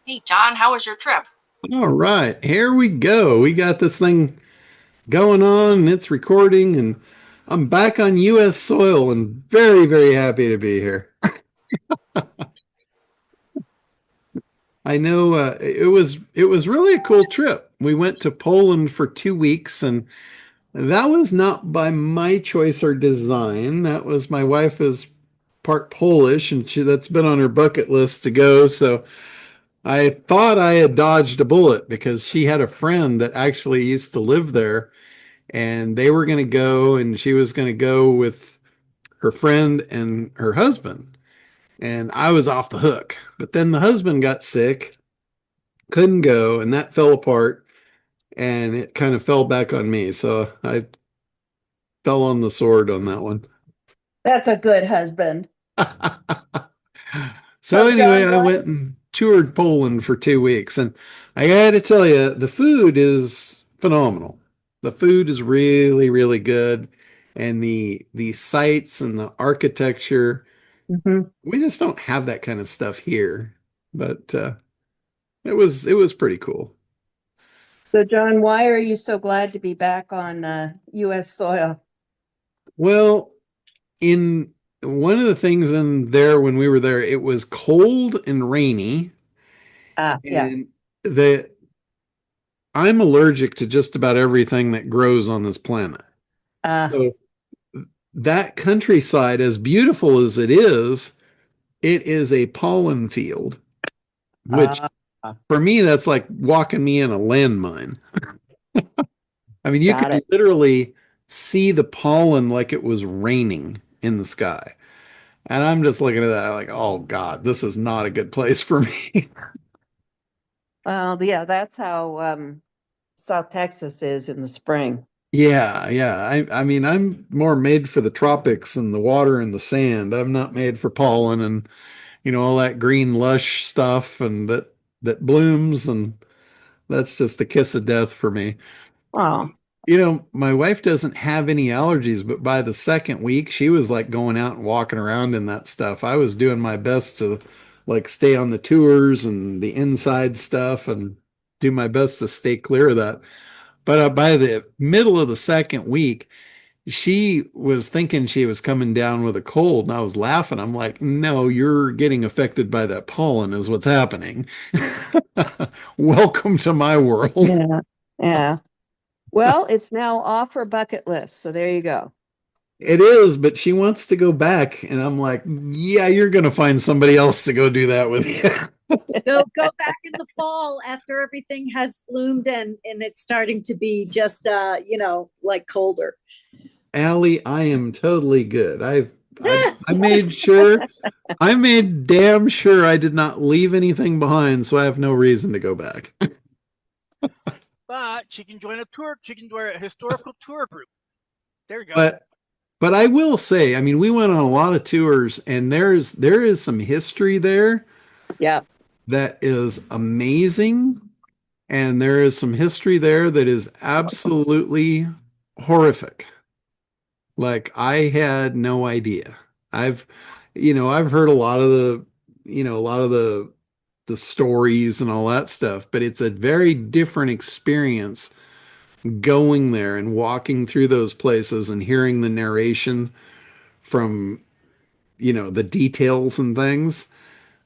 Hey, John, how was your trip? All right, here we go. We got this thing going on and it's recording, and I'm back on US soil and very, very happy to be here. I know it was really a cool trip. We went to Poland for 2 weeks, and that was not by my choice or design. That was my wife is part Polish, and that's been on her bucket list to go. So I thought I had dodged a bullet because she had a friend that actually used to live there, and they were going to go, and she was going to go with her friend and her husband, and I was off the hook. But then the husband got sick, couldn't go, and that fell apart, and it kind of fell back on me, so I fell on the sword on that one. That's a good husband. So So, anyway, John, I why? went and toured Poland for 2 weeks, and I got to tell you, the food is phenomenal. The food is really, really good, and the sights and the architecture, Mhm. we just don't have that kind of stuff here. But it was pretty cool. So, John, why are you so glad to be back on U.S. soil? Well, in one of the things in there when we were there, it was cold and rainy, Yeah. and the I'm allergic to just about everything that grows on this planet. Uh, So that countryside, as beautiful as it is a pollen field, which uh, for me, that's like walking me in a landmine. I mean, you got could it. literally see the pollen like it was raining in the sky. And I'm just looking at that like, oh God, this is not a good place for me. Well, yeah, that's how South Texas is in the spring. Yeah, yeah. I mean, I'm more made for the tropics and the water and the sand. I'm not made for pollen and all that green lush stuff and that blooms, and that's just the kiss of death for me. Oh, My wife doesn't have any allergies, but by the second week, she was like going out and walking around in that stuff. I was doing my best to like stay on the tours and the inside stuff and do my best to stay clear of that. But by the middle of the second week, she was thinking she was coming down with a cold, and I was laughing. I'm like, no, you're getting affected by that pollen, is what's happening. Welcome to my world. yeah, yeah. Well, it's now off her bucket list. So there you go. It is, but she wants to go back, and I'm like, yeah, you're gonna find somebody else to go do that with you. Go back in the fall after everything has bloomed and it's starting to be just like colder. Allie, I am totally good. I made sure, I made damn sure I did not leave anything behind, so I have no reason to go back. But she can join a tour. She can join a historical tour group. There you go. But but I will say, I mean, we went on a lot of tours, and there is some history there Yeah. that is amazing, and there is some history there that is absolutely horrific. Like I had no idea. I've I've heard a lot of the stories and all that stuff, but it's a very different experience going there and walking through those places and hearing the narration from the details and things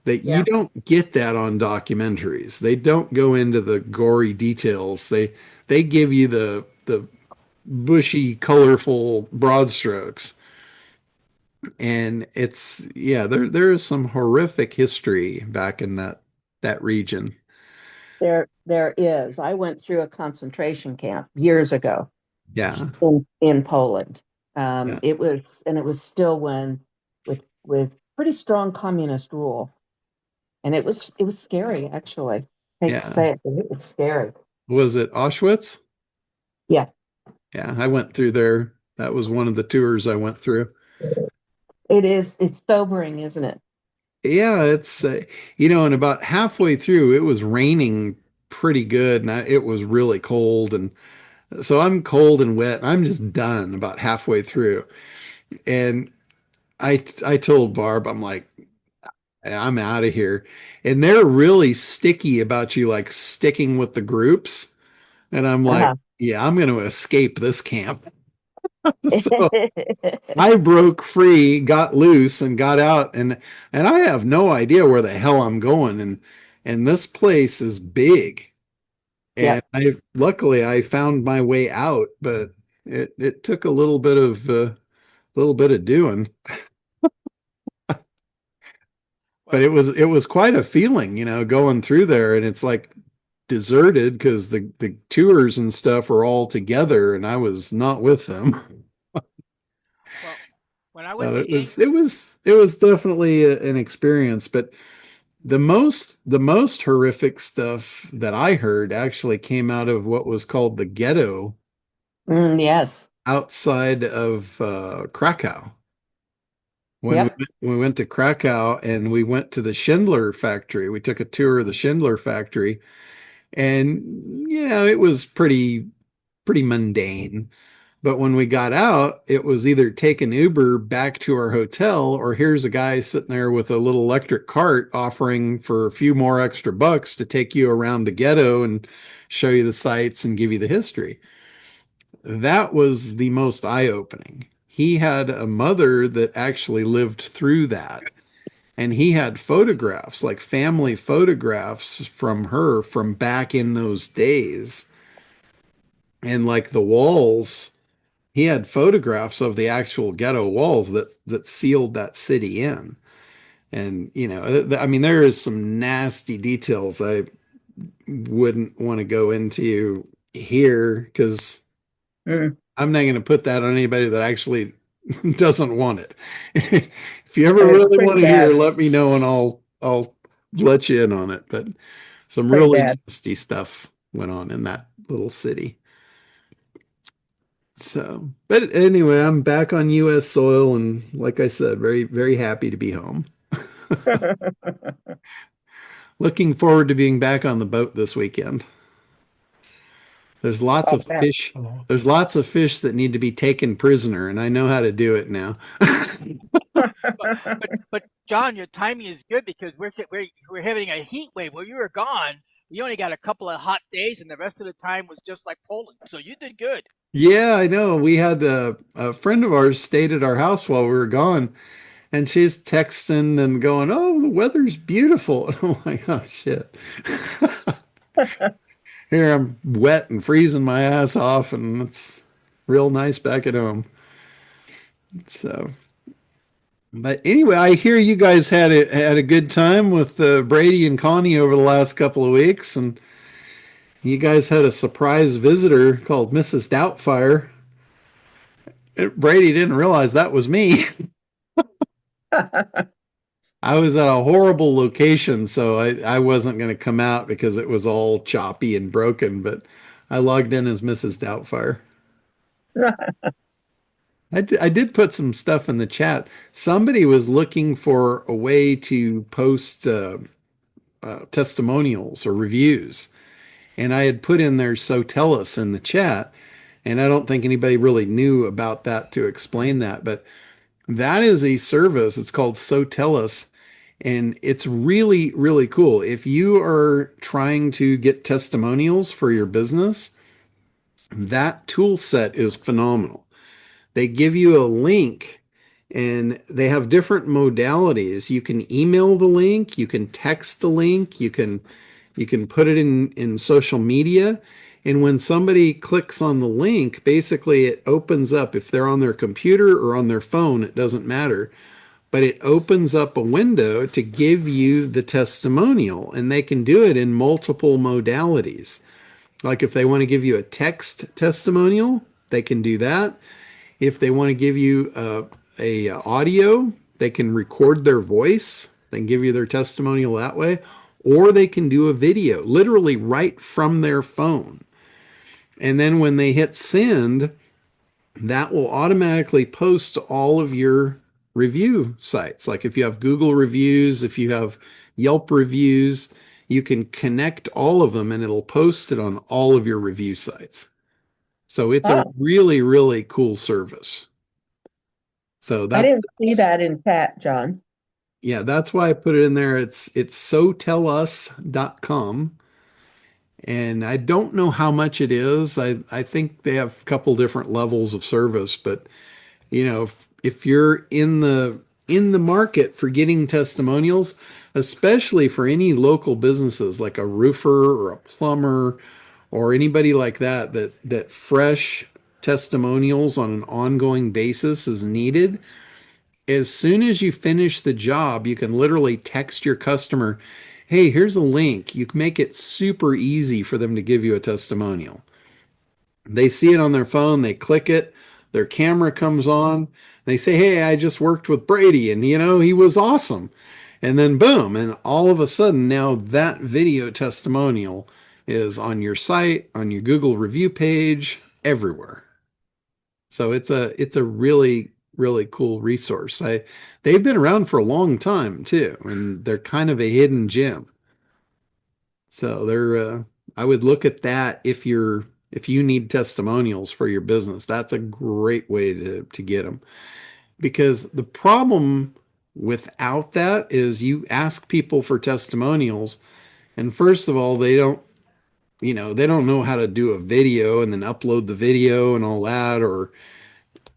that you Yeah. don't get that on documentaries. They don't go into the gory details. They give you the bushy, colorful broad strokes. And it's yeah, there is some horrific history back in that region. There is. I went through a concentration camp years ago Yeah. in Poland. Yeah. It was still when with pretty strong communist rule, and it was scary actually. I hate to Yeah. say it, but it was scary. Was it Auschwitz? Yeah, Yeah, I went through there. That was one of the tours I went through. it is. It's sobering, isn't it? Yeah, it's and about halfway through, it was raining pretty good, and it was really cold, and so I'm cold and wet. I'm just done about halfway through, and I told Barb, I'm like, I'm out of here. And they're really sticky about you, like sticking with the groups. And I'm like, Uh-huh. yeah, I'm going to escape this camp. So I broke free, got loose, and got out, and I have no idea where the hell I'm going. And this place is big. And Yep. I luckily I found my way out, but it took a little bit of doing. But Well, it was quite a feeling, going through there, and it's like deserted because the tours and stuff are all together, and I was not with them. well, when I went So to England, it was definitely an experience, but the most horrific stuff that I heard actually came out of what was called the ghetto Yes. outside of Krakow. Yep. We went to Krakow and we went to the Schindler factory. We took a tour of the Schindler factory, and it was pretty mundane. But when we got out, it was either take an Uber back to our hotel, or here's a guy sitting there with a little electric cart offering for a few more extra bucks to take you around the ghetto and show you the sights and give you the history. That was the most eye-opening. He had a mother that actually lived through that. And he had photographs, like family photographs from her from back in those days. And like the walls, he had photographs of the actual ghetto walls that sealed that city in. And I mean, there is some nasty details I wouldn't want to go into here because Mm. I'm not going to put that on anybody that actually doesn't want it. If you ever It's really pretty want to hear, bad. let me know and I'll let you in on it. But some Pretty really bad. nasty stuff went on in that little city. So, but anyway, I'm back on US soil, and like I said, very, very happy to be home. Looking forward to being back on the boat this weekend. There's lots Oh, of yeah. fish. There's lots of fish that need to be taken prisoner, and I know how to do it now. but John, your timing is good because we're having a heat wave. While you were gone, we only got a couple of hot days, and the rest of the time was just like Poland. So you did good. Yeah, I know. We had a friend of ours stayed at our house while we were gone, and she's texting and going, "Oh, the weather's beautiful." And I'm like, "Oh shit." Here I'm wet and freezing my ass off, and it's real nice back at home. So, but anyway, I hear you guys had a good time with Brady and Connie over the last couple of weeks, and you guys had a surprise visitor called Mrs. Doubtfire. Brady didn't realize that was me. I was at a horrible location, so I wasn't going to come out because it was all choppy and broken, but I logged in as Mrs. Doubtfire. I did put some stuff in the chat. Somebody was looking for a way to post testimonials or reviews, and I had put in there "so tell us" in the chat, and I don't think anybody really knew about that to explain that, but that is a service. It's called "So Tell Us," and it's really, really cool. If you are trying to get testimonials for your business, that tool set is phenomenal. They give you a link and they have different modalities. You can email the link, you can text the link, you can put it in social media. And when somebody clicks on the link, basically it opens up, if they're on their computer or on their phone, it doesn't matter, but it opens up a window to give you the testimonial, and they can do it in multiple modalities. Like if they want to give you a text testimonial, they can do that. If they want to give you a audio, they can record their voice. They can give you their testimonial that way, or they can do a video, literally right from their phone. And then when they hit send, that will automatically post to all of your review sites. Like if you have Google reviews, if you have Yelp reviews, you can connect all of them and it'll post it on all of your review sites. So it's a Oh, really, really cool service. So I didn't see that's that in chat, John. Yeah, that's why I put it in there. It's sotelus.com. And I don't know how much it is. I think they have a couple different levels of service, but if you're in the market for getting testimonials, especially for any local businesses like a roofer or a plumber or anybody like that fresh testimonials on an ongoing basis is needed. As soon as you finish the job, you can literally text your customer, hey, here's a link. You can make it super easy for them to give you a testimonial. They see it on their phone, they click it, their camera comes on, they say, hey, I just worked with Brady and he was awesome. And then boom, and all of a sudden now that video testimonial is on your site, on your Google review page, everywhere. So it's a really really cool resource. They've been around for a long time too, and they're kind of a hidden gem. So I would look at that if you need testimonials for your business. That's a great way to get them. Because the problem without that is you ask people for testimonials, and first of all, they don't know how to do a video and then upload the video and all that, or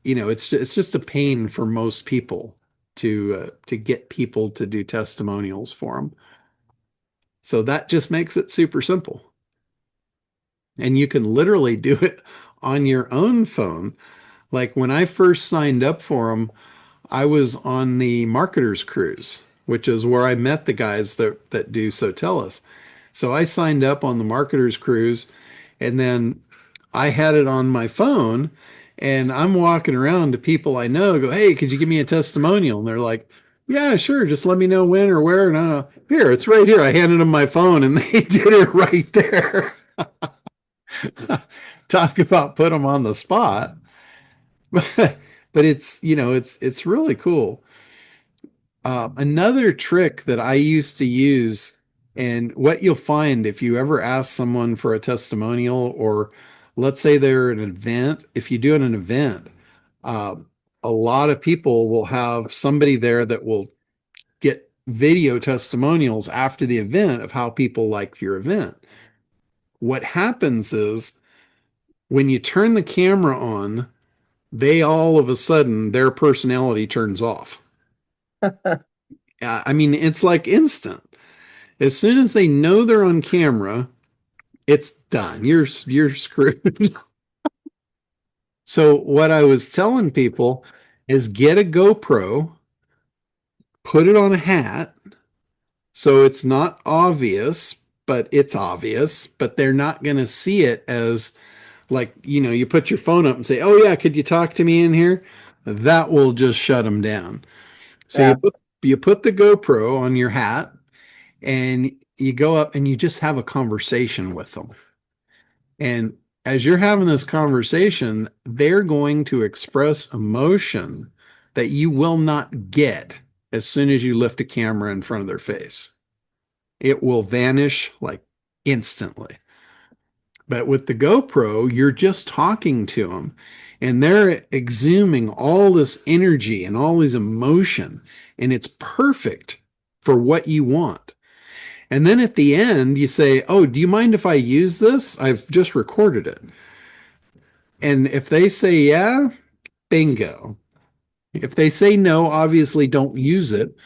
it's just a pain for most people to get people to do testimonials for them. So that just makes it super simple. And you can literally do it on your own phone. Like when I first signed up for them, I was on the marketers cruise, which is where I met the guys that do Sotellus. So I signed up on the marketers cruise, and then I had it on my phone, and I'm walking around to people I know, go, hey, could you give me a testimonial? And they're like, yeah, sure. Just let me know when or where. And here, it's right here. I handed them my phone and they did it right there. Talk about put them on the spot. But it's really cool. Another trick that I used to use, and what you'll find if you ever ask someone for a testimonial, or let's say they're at an event, if you do an event, uh, a lot of people will have somebody there that will get video testimonials after the event of how people liked your event. What happens is when you turn the camera on, they all of a sudden, their personality turns off. I mean, it's like instant. As soon as they know they're on camera, it's done. You're screwed. So what I was telling people is get a GoPro, put it on a hat, so it's not obvious, but it's obvious, but they're not going to see it as like, you put your phone up and say, "Oh yeah, could you talk to me in here?" That will just shut them down. So Yeah. you put the GoPro on your hat and you go up and you just have a conversation with them. And as you're having this conversation, they're going to express emotion that you will not get as soon as you lift a camera in front of their face. It will vanish like instantly. But with the GoPro, you're just talking to them and they're exhuming all this energy and all this emotion, and it's perfect for what you want. And then at the end, you say, oh, do you mind if I use this? I've just recorded it. And if they say, yeah, bingo. If they say no, obviously don't use it.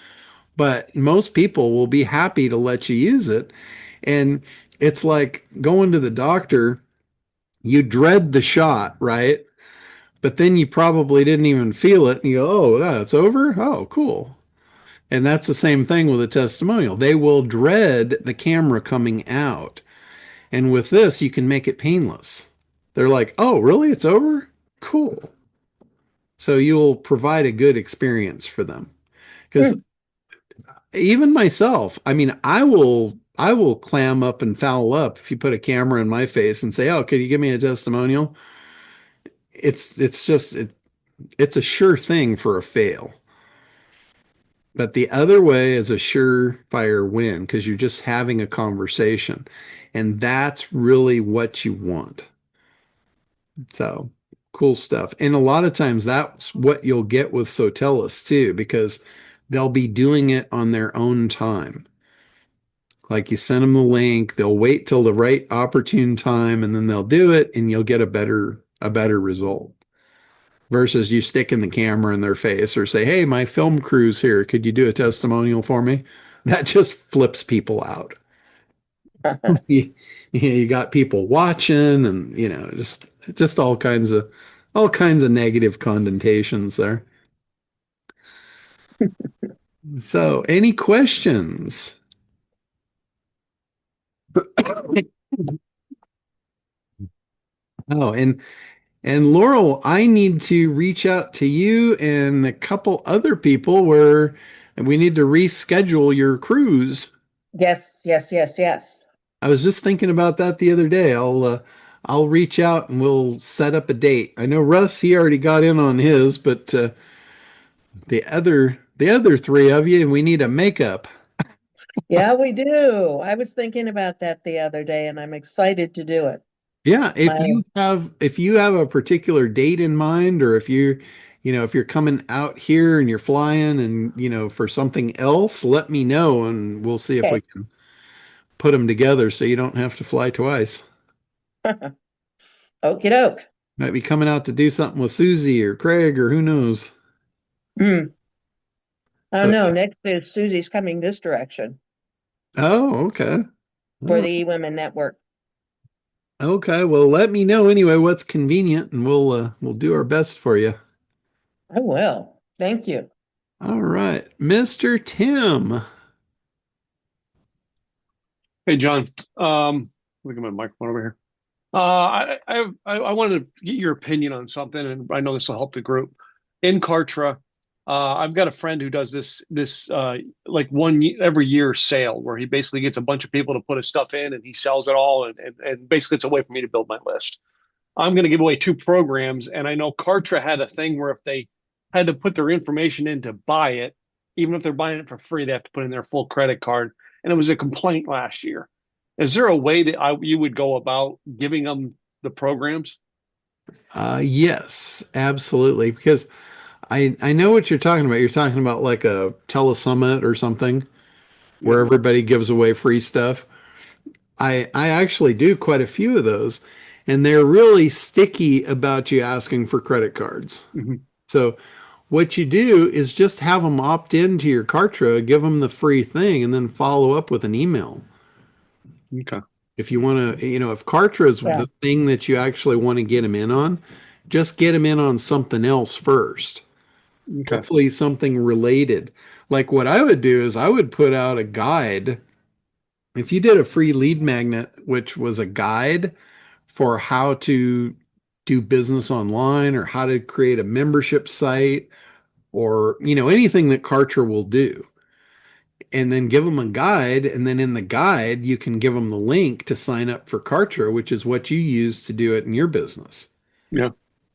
But most people will be happy to let you use it. And it's like going to the doctor. You dread the shot, right? But then you probably didn't even feel it. And you go, oh, yeah, it's over? Oh, cool. And that's the same thing with a testimonial. They will dread the camera coming out. And with this, you can make it painless. They're like, oh, really? It's over? Cool. So you'll provide a good experience for them. Because even myself, I mean, I will clam up and foul up if you put a camera in my face and say, oh, could you give me a testimonial? It's a sure thing for a fail. But the other way is a surefire win because you're just having a conversation. And that's really what you want. So cool stuff. And a lot of times that's what you'll get with Sotellus too, because they'll be doing it on their own time. Like you send them the link, they'll wait till the right opportune time and then they'll do it and you'll get a better result. Versus you sticking the camera in their face or say, "Hey, my film crew's here. Could you do a testimonial for me?" That just flips people out. You, you got people watching and just all kinds of negative connotations there. So, any questions? Oh, and Laurel, I need to reach out to you and a couple other people where we need to reschedule your cruise. Yes, yes, yes, yes. I was just thinking about that the other day. I'll reach out and we'll set up a date. I know Russ, he already got in on his, but the other three of you, we need a makeup. Yeah, we do. I was thinking about that the other day and I'm excited to do it. Yeah, if My, you have a particular date in mind, or if you're coming out here and you're flying and for something else, let me know and we'll see if we okay. can put them together so you don't have to fly twice. Okie doke. Might be coming out to do something with Susie or Craig or who knows. Hmm. Oh So, no, next is Susie's coming this direction oh, okay. for Oh, the E-Women Network. okay. Well, let me know anyway what's convenient and we'll do our best for you. I will. Thank you. All right. Mr. Tim. Hey, John. Look at my microphone over here. I wanted to get your opinion on something, and I know this will help the group. In Kartra, I've got a friend who does this like every year sale where he basically gets a bunch of people to put his stuff in, and he sells it all, and basically it's a way for me to build my list. I'm going to give away 2 programs, and I know Kartra had a thing where if they had to put their information in to buy it, even if they're buying it for free, they have to put in their full credit card, and it was a complaint last year. Is there a way that you would go about giving them the programs? Yes, absolutely. Because I know what you're talking about. You're talking about like a telesummit or something where Yeah. everybody gives away free stuff. I actually do quite a few of those, and they're really sticky about you asking for credit cards. Hmm. So what you do is just have them opt into your Kartra, give them the free thing, and then follow up with an email. Okay. If you want to, if Kartra is Yeah. the thing that you actually want to get them in on, just get them in on something else first. Okay. Hopefully something related. Like what I would do is I would put out a guide. If you did a free lead magnet, which was a guide for how to do business online or how to create a membership site or, anything that Kartra will do, and then give them a guide. And then in the guide, you can give them the link to sign up for Kartra, which is what you use to do it in your business. Yeah.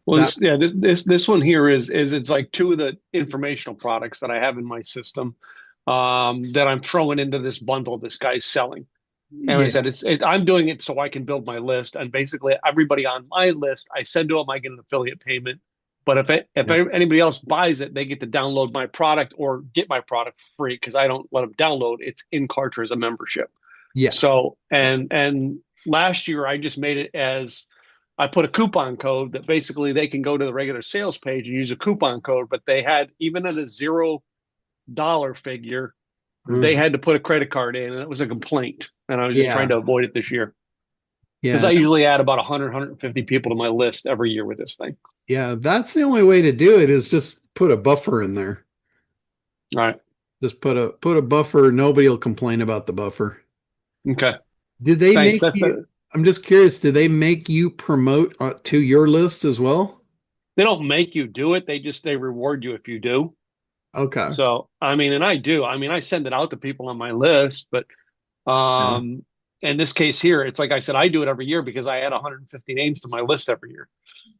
Well, That, this one here is it's like 2 of the informational products that I have in my system that I'm throwing into this bundle this guy's selling. And like I yeah, said, I'm doing it so I can build my list, and basically everybody on my list, I send to them, I get an affiliate payment. But if yeah, anybody else buys it, they get to download my product or get my product for free because I don't let them download. It's in Kartra as a membership. yeah, So yeah, and last year I just made it as I put a coupon code that basically they can go to the regular sales page and use a coupon code, but they had even at a $0 figure they mhm, had to put a credit card in, and it was a complaint. And I was just trying yeah, to avoid it this year because yeah, I usually add about 150 people to my list every year with this thing. yeah. That's the only way to do it is just put a buffer in there. All right. Just put a buffer. Nobody will complain about the buffer. Okay. Did they Thanks. make you? I'm just curious. Did they make you promote to your list as well? They don't make you do it. They reward you if you do. Okay. So, I mean, and I do. I mean, I send it out to people on my list, but Yeah. in this case here, it's like I said, I do it every year because I add 150 names to my list every year.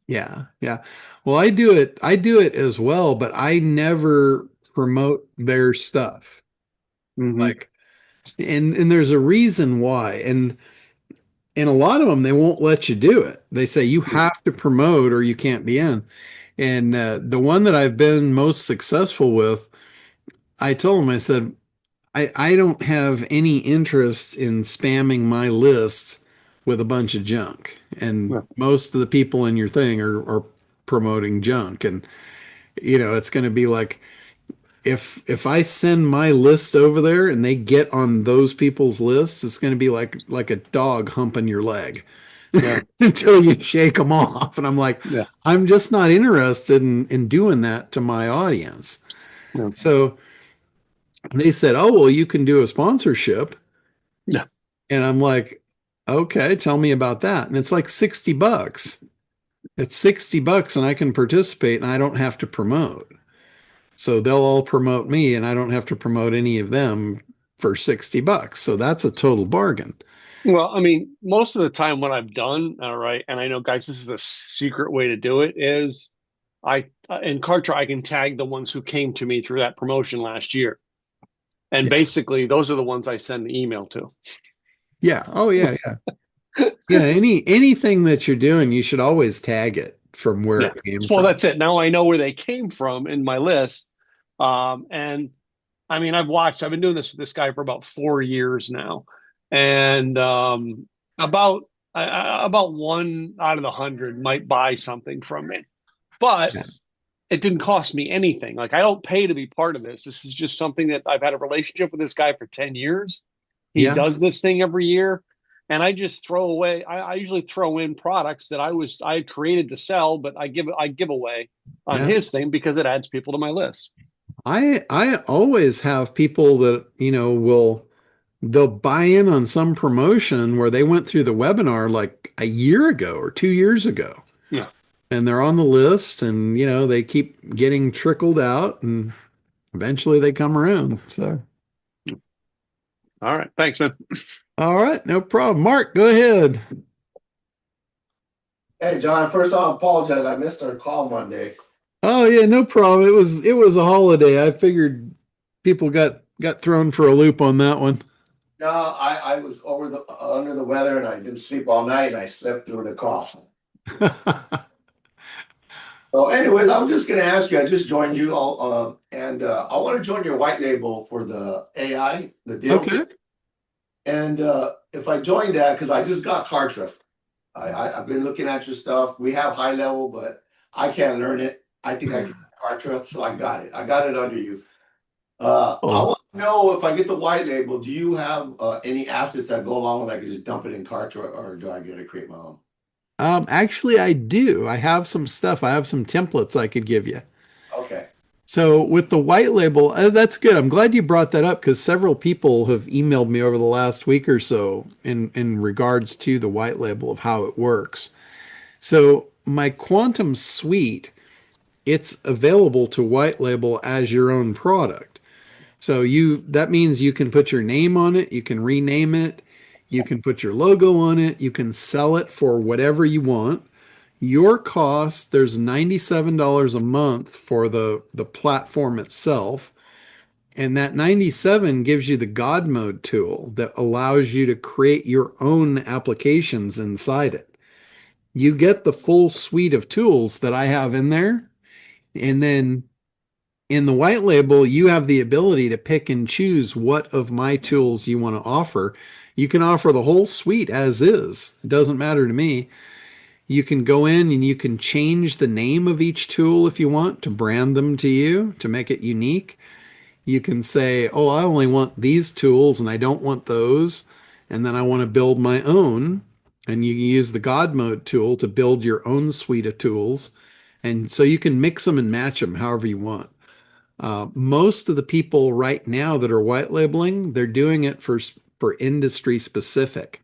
Yeah. Yeah. Well, I do it. I do it as well, but I never promote their stuff. Hmm. Like, and there's a reason why. And a lot of them they won't let you do it. They say you have to promote or you can't be in. And the one that I've been most successful with, I told him, I said, I don't have any interest in spamming my lists with a bunch of junk. And Yeah. most of the people in your thing are promoting junk. And, you know, it's going to be like, if I send my list over there and they get on those people's lists, it's going to be like a dog humping your leg Yeah. until you shake them off. And I'm like, Yeah. I'm just not interested in doing that to my audience. Yeah. So they said, oh, well, you can do a sponsorship. Yeah. And I'm like, okay, tell me about that. And it's like $60. It's $60 and I can participate and I don't have to promote. So they'll all promote me and I don't have to promote any of them for $60. So that's a total bargain. Well, I mean, most of the time what I've done, all right, and I know, guys, this is the secret way to do it is in Kartra, I can tag the ones who came to me through that promotion last year. And Yeah. basically, those are the ones I send the email to. Yeah. Oh yeah, yeah. Yeah, anything that you're doing, you should always tag it from where Yeah. it came Well, from. that's it. Now I know where they came from in my list. And I mean, I've been doing this with this guy for about 4 years now. And about about one out of the 100 might buy something from me. But Yeah. it didn't cost me anything. Like I don't pay to be part of this. This is just something that I've had a relationship with this guy for 10 years. He Yeah. does this thing every year. And I just throw away, I usually throw in products that I had created to sell, but I give away on Yeah. his thing because it adds people to my list. I always have people that, you know, they'll buy in on some promotion where they went through the webinar like a year ago or 2 years ago. Yeah. And they're on the list and, you know, they keep getting trickled out and eventually they come around. So, All right. Thanks, man. all right, no problem. Mark, go ahead. Hey, John, first I apologize. I missed our call Monday. Oh yeah, no problem. It was a holiday. I figured people got thrown for a loop on that one. No, I was under the weather and I didn't sleep all night and I slept through the cough. So anyways, I was just gonna ask you, I just joined you all and I want to join your white label for the AI, the deal. Okay. And if I join that, because I just got Kartra. I've been looking at your stuff. We have high level, but I can't learn it. I think I can Kartra, so I got it. I got it under you. I want to know if I get the white label, do you have any assets that go along with it? I can just dump it in Kartra, or do I get to create my own? Actually, I do. I have some stuff. I have some templates I could give you. Okay. So with the white label, that's good. I'm glad you brought that up because several people have emailed me over the last week or so in regards to the white label of how it works. So my Quantum Suite, it's available to white label as your own product. So that means you can put your name on it, you can rename it, you can put your logo on it, you can sell it for whatever you want. Your cost, there's $97 a month for the platform itself. And that 97 gives you the God mode tool that allows you to create your own applications inside it. You get the full suite of tools that I have in there. And then in the white label, you have the ability to pick and choose what of my tools you want to offer. You can offer the whole suite as is. It doesn't matter to me. You can go in and you can change the name of each tool if you want to brand them to you to make it unique. You can say, oh, I only want these tools and I don't want those. And then I want to build my own. And you can use the God mode tool to build your own suite of tools. And so you can mix them and match them however you want. Most of the people right now that are white labeling, they're doing it for industry specific.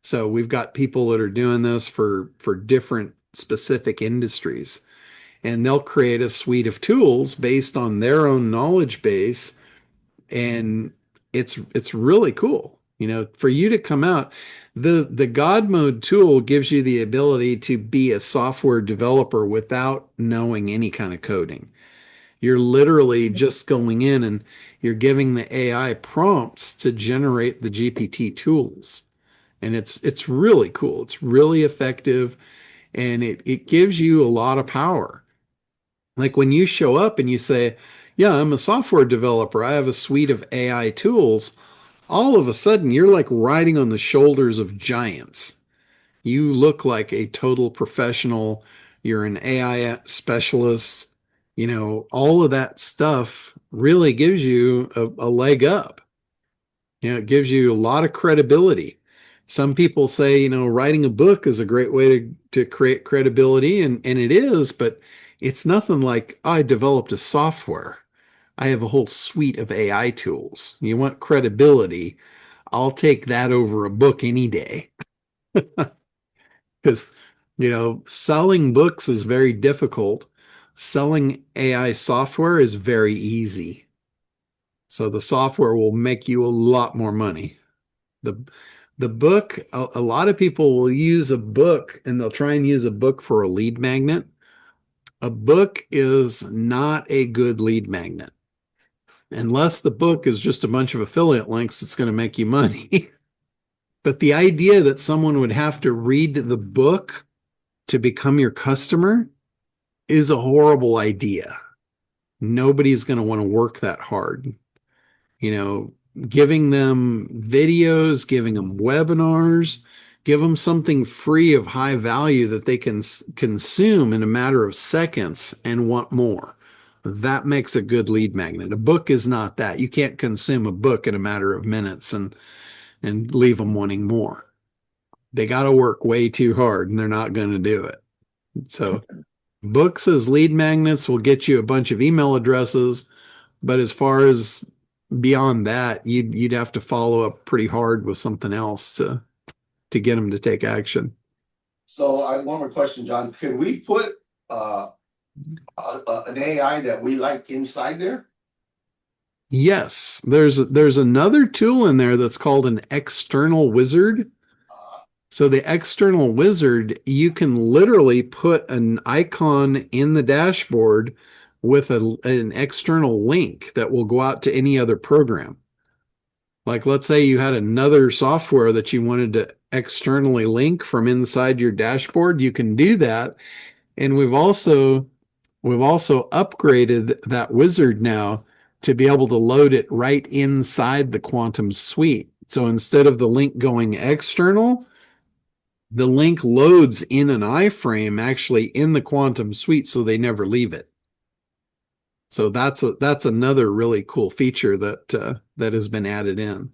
So we've got people that are doing this for different specific industries, and they'll create a suite of tools based on their own knowledge base, and it's really cool. You know, for you to come out, the God mode tool gives you the ability to be a software developer without knowing any kind of coding. You're literally just going in and you're giving the AI prompts to generate the GPT tools. And it's really cool. It's really effective and it gives you a lot of power. Like when you show up and you say, Yeah, I'm a software developer. I have a suite of AI tools. All of a sudden, you're like riding on the shoulders of giants. You look like a total professional. You're an AI specialist. All of that stuff really gives you a leg up. It gives you a lot of credibility. Some people say, writing a book is a great way to create credibility, and it is, but it's nothing like I developed a software. I have a whole suite of AI tools. You want credibility? I'll take that over a book any day. Because, selling books is very difficult. Selling AI software is very easy. So the software will make you a lot more money. The the book, a lot of people will use a book and they'll try and use a book for a lead magnet. A book is not a good lead magnet. Unless the book is just a bunch of affiliate links, it's going to make you money. But the idea that someone would have to read the book to become your customer is a horrible idea. Nobody's going to want to work that hard. You know, giving them videos, giving them webinars, give them something free of high value that they can consume in a matter of seconds and want more. That makes a good lead magnet. A book is not that. You can't consume a book in a matter of minutes and leave them wanting more. They got to work way too hard and they're not going to do it. So books as lead magnets will get you a bunch of email addresses, but as far as beyond that, you'd have to follow up pretty hard with something else to get them to take action. So one more question, John. Can we put an AI that we like inside there? Yes, there's another tool in there that's called an external wizard. So the external wizard, you can literally put an icon in the dashboard with an external link that will go out to any other program. Like let's say you had another software that you wanted to externally link from inside your dashboard, you can do that. And we've also upgraded that wizard now to be able to load it right inside the Quantum suite. So instead of the link going external, the link loads in an iframe actually in the Quantum suite, so they never leave it. So that's another really cool feature that has been added in.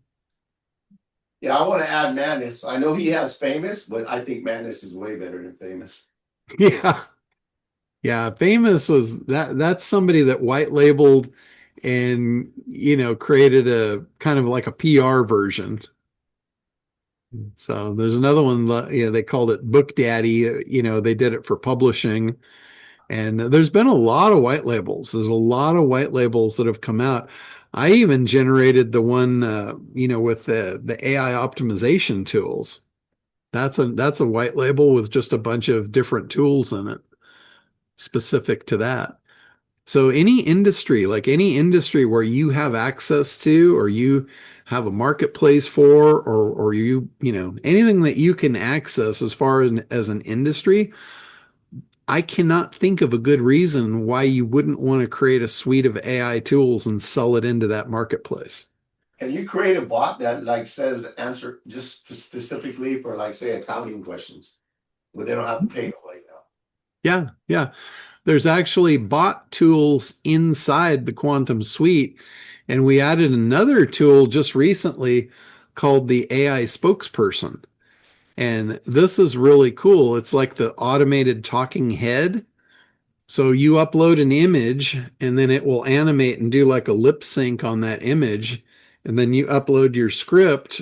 Yeah, I want to add Manus. I know he has Famous, but I think Manus is way better than Famous. Yeah. Yeah, Famous was that's somebody that white labeled and created a kind of like a PR version. So there's another one, they called it Book Daddy. They did it for publishing. And there's been a lot of white labels. There's a lot of white labels that have come out. I even generated the one, with the AI optimization tools. That's a white label with just a bunch of different tools in it specific to that. So any industry, like any industry where you have access to, or you have a marketplace for, or anything that you can access as far as an industry, I cannot think of a good reason why you wouldn't want to create a suite of AI tools and sell it into that marketplace. Can you create a bot that like says answer just specifically for like say accounting questions, but they don't have to pay nobody now? Yeah, yeah. There's actually bot tools inside the Quantum suite, and we added another tool just recently called the AI spokesperson. And this is really cool. It's like the automated talking head. So you upload an image and then it will animate and do like a lip sync on that image. And then you upload your script.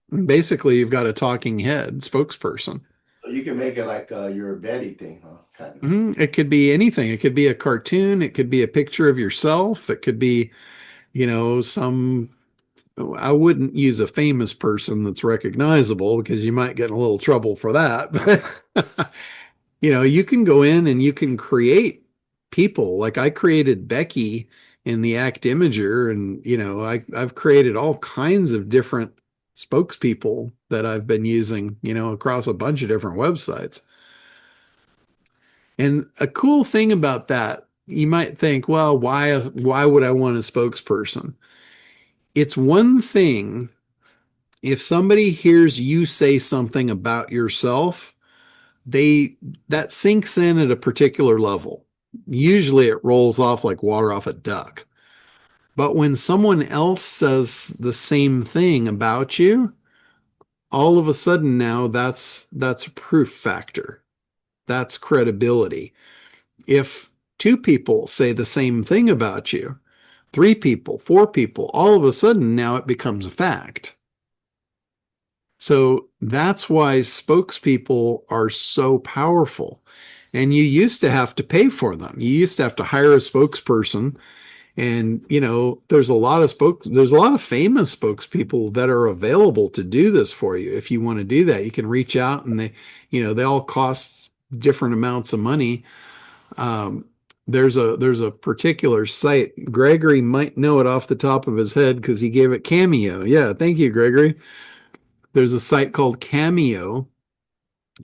And basically, you've got a talking head spokesperson. So you can make it like your Betty thing, huh? Kind of. Mm-hmm. It could be anything. It could be a cartoon. It could be a picture of yourself. It could be, I wouldn't use a famous person that's recognizable because you might get in a little trouble for that. But, you can go in and you can create people. Like I created Becky in the Act Imager, and, I've created all kinds of different spokespeople that I've been using, across a bunch of different websites. And a cool thing about that you might think, well, why would I want a spokesperson? It's one thing if somebody hears you say something about yourself, they that sinks in at a particular level. Usually it rolls off like water off a duck. But when someone else says the same thing about you, all of a sudden now that's a proof factor. That's credibility. If two people say the same thing about you, three people, four people, all of a sudden now it becomes a fact. So that's why spokespeople are so powerful. And you used to have to pay for them. You used to have to hire a spokesperson. And, there's a lot of famous spokespeople that are available to do this for you. If you want to do that, you can reach out and they all cost different amounts of money. Um, there's a particular site. Gregory might know it off the top of his head because he gave it Cameo. Yeah, thank you, Gregory. There's a site called Cameo,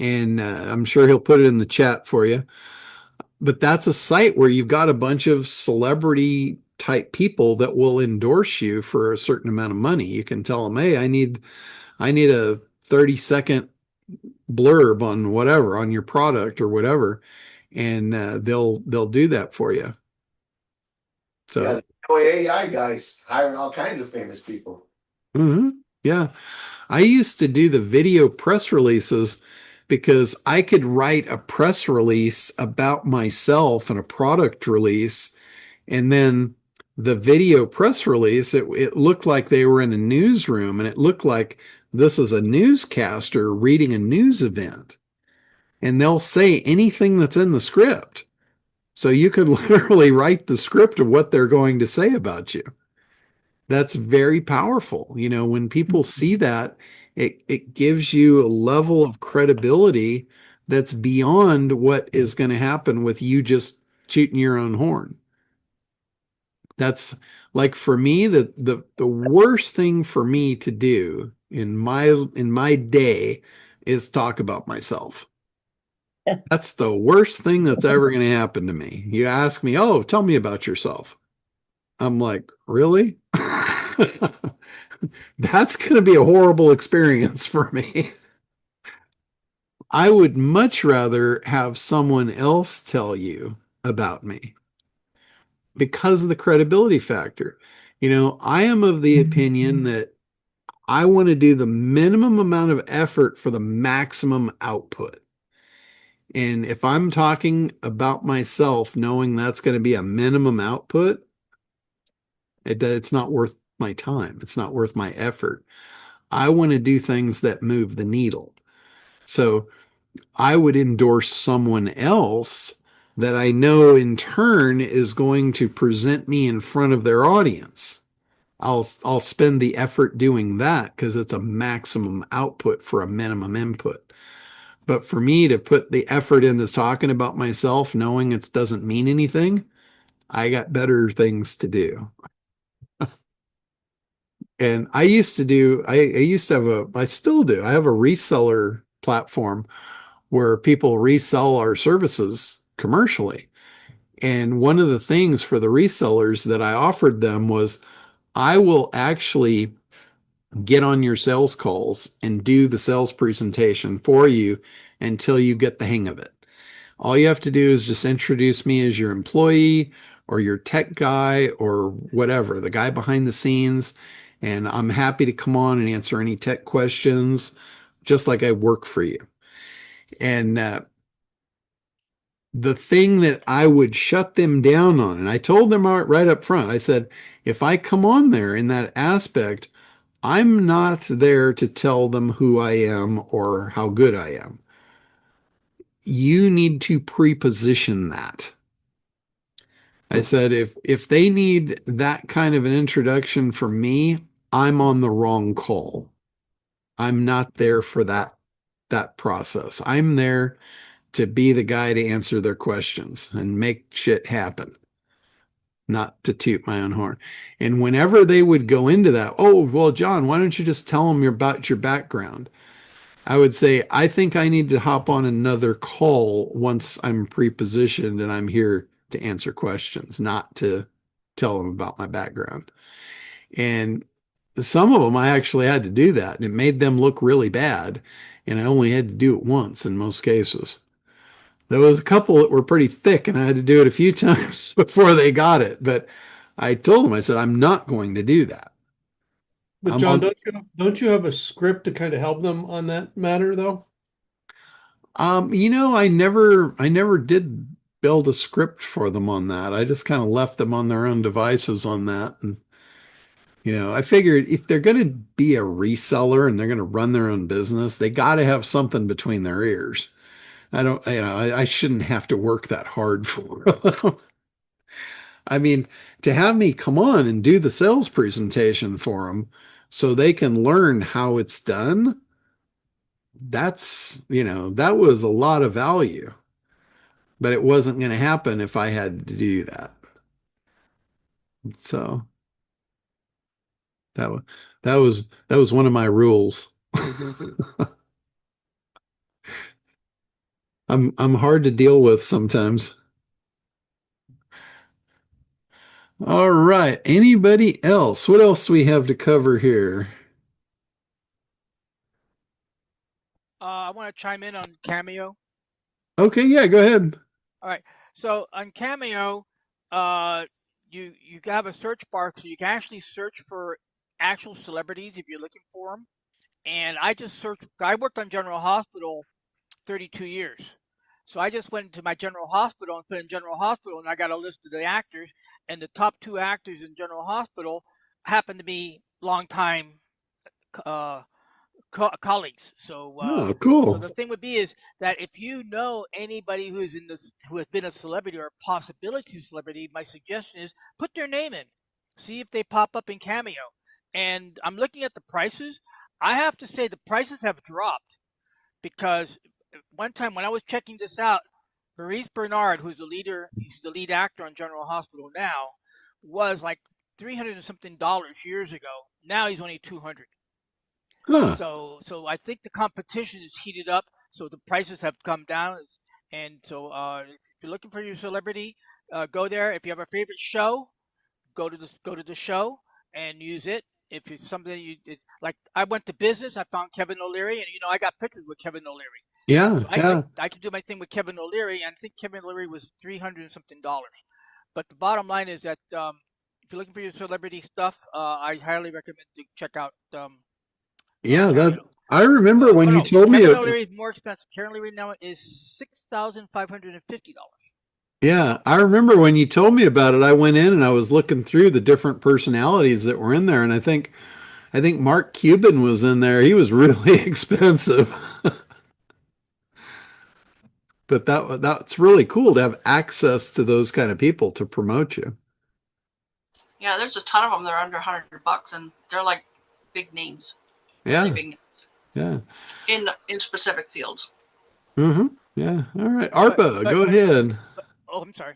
and I'm sure he'll put it in the chat for you. But that's a site where you've got a bunch of celebrity type people that will endorse you for a certain amount of money. You can tell them, hey, I need a 30-second blurb on whatever, on your product or whatever, and they'll do that for you. So yeah, the AI guys hiring all kinds of famous people. Yeah. I used to do the video press releases because I could write a press release about myself and a product release. And then the video press release, it looked like they were in a newsroom and it looked like this is a newscaster reading a news event. And they'll say anything that's in the script. So you could literally write the script of what they're going to say about you. That's very powerful. When people see that, it gives you a level of credibility that's beyond what is going to happen with you just shooting your own horn. That's like for me, the worst thing for me to do in my day is talk about myself. That's the worst thing that's ever going to happen to me. You ask me, oh, tell me about yourself. I'm like, really? That's going to be a horrible experience for me. I would much rather have someone else tell you about me because of the credibility factor. I am of the opinion that I want to do the minimum amount of effort for the maximum output. And if I'm talking about myself, knowing that's going to be a minimum output, it's not worth my time. It's not worth my effort. I want to do things that move the needle. So I would endorse someone else that I know in turn is going to present me in front of their audience. I'll spend the effort doing that because it's a maximum output for a minimum input. But for me to put the effort into talking about myself, knowing it doesn't mean anything, I got better things to do. And I used to I still do. I have a reseller platform where people resell our services commercially. And one of the things for the resellers that I offered them was I will actually get on your sales calls and do the sales presentation for you until you get the hang of it. All you have to do is just introduce me as your employee or your tech guy or whatever, the guy behind the scenes. And I'm happy to come on and answer any tech questions, just like I work for you. And the thing that I would shut them down on, and I told them right up front, I said, if I come on there in that aspect, I'm not there to tell them who I am or how good I am. You need to pre-position that. I said, if they need that kind of an introduction from me, I'm on the wrong call. I'm not there for that process. I'm there to be the guy to answer their questions and make shit happen, not to toot my own horn. And whenever they would go into that, oh, well, John, why don't you just tell them about your background? I would say, I think I need to hop on another call once I'm pre-positioned and I'm here to answer questions, not to tell them about my background. And some of them I actually had to do that, and it made them look really bad. And I only had to do it once in most cases. There was a couple that were pretty thick, and I had to do it a few times before they got it. But I told them, I said, I'm not going to do that. But I'm John, on, don't you have a script to kind of help them on that matter though? I never did build a script for them on that. I just kind of left them on their own devices on that. And, I figured if they're going to be a reseller and they're going to run their own business, they got to have something between their ears. I don't, I shouldn't have to work that hard for them. I mean, to have me come on and do the sales presentation for them so they can learn how it's done, that was a lot of value. But it wasn't going to happen if I had to do that. So that was that was one of my rules. I'm hard to deal with sometimes. All right. Anybody else? What else do we have to cover here? I want to chime in on Cameo. Okay, yeah, go ahead. All right. So on Cameo, you have a search bar, so you can actually search for actual celebrities if you're looking for them. And I just searched. I worked on General Hospital 32 years. So I just went to my General Hospital and put in General Hospital, and I got a list of the actors, and the top 2 actors in General Hospital happened to be longtime uh, colleagues. So, Oh, so cool. the thing would be is that if you know anybody who has been a celebrity or a possibility of celebrity, my suggestion is put their name in, see if they pop up in Cameo. And I'm looking at the prices. I have to say the prices have dropped because one time when I was checking this out, Maurice Bernard, he's the lead actor on General Hospital now, was like $300 and something years ago. Now he's only 200. Huh. So I think the competition is heated up. So the prices have come down, and so if you're looking for your celebrity, go there. If you have a favorite show, go to the show and use it. If it's something it's like I went to business, I found Kevin O'Leary, and I got pictures with Kevin O'Leary. Yeah, So yeah. I could do my thing with Kevin O'Leary, and I think Kevin O'Leary was $300 and something. But the bottom line is that if you're looking for your celebrity stuff, I highly recommend to check out Yeah, Cameo. I remember when Oh you no, told me Kevin it. O'Leary is more expensive. Kevin O'Leary now is $6,550. Yeah, I remember when you told me about it, I went in and I was looking through the different personalities that were in there, and I think Mark Cuban was in there. He was really expensive. But that's really cool to have access to those kind of people to promote you. Yeah, there's a ton of them that are under $100, and they're like big names, Yeah, really big names yeah. in specific fields. Mm-hmm. Yeah. All right. ARPA, go ahead. Oh, I'm sorry.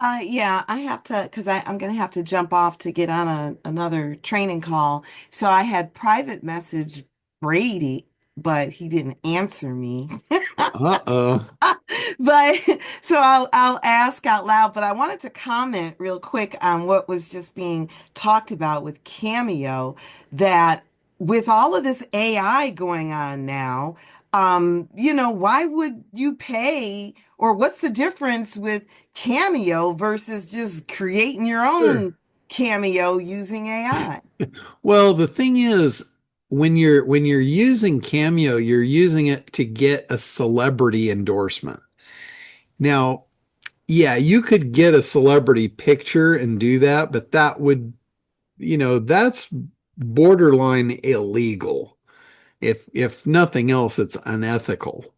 Yeah, I have to because I'm going to have to jump off to get on another training call. So I had private message Brady, but he didn't answer me. Uh-oh. But so I'll ask out loud, but I wanted to comment real quick on what was just being talked about with Cameo, that with all of this AI going on now, why would you pay, or what's the difference with Cameo versus just creating your Sure. own Cameo using AI? Well, the thing is, when you're using Cameo, you're using it to get a celebrity endorsement. Now, yeah, you could get a celebrity picture and do that, but that's borderline illegal. If nothing else, it's unethical.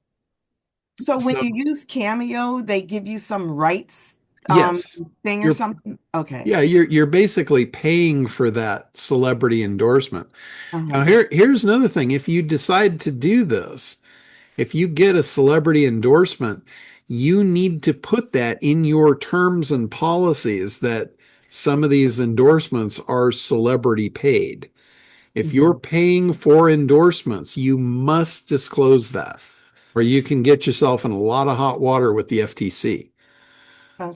So when So, you use Cameo, they give you some rights yes, thing or you're something? Okay. yeah, you're basically paying for that celebrity endorsement. Now, Uh-huh. here's another thing. If you decide to do this, if you get a celebrity endorsement, you need to put that in your terms and policies that some of these endorsements are celebrity paid. If you're Mhm. paying for endorsements, you must disclose that, or you can get yourself in a lot of hot water with the FTC.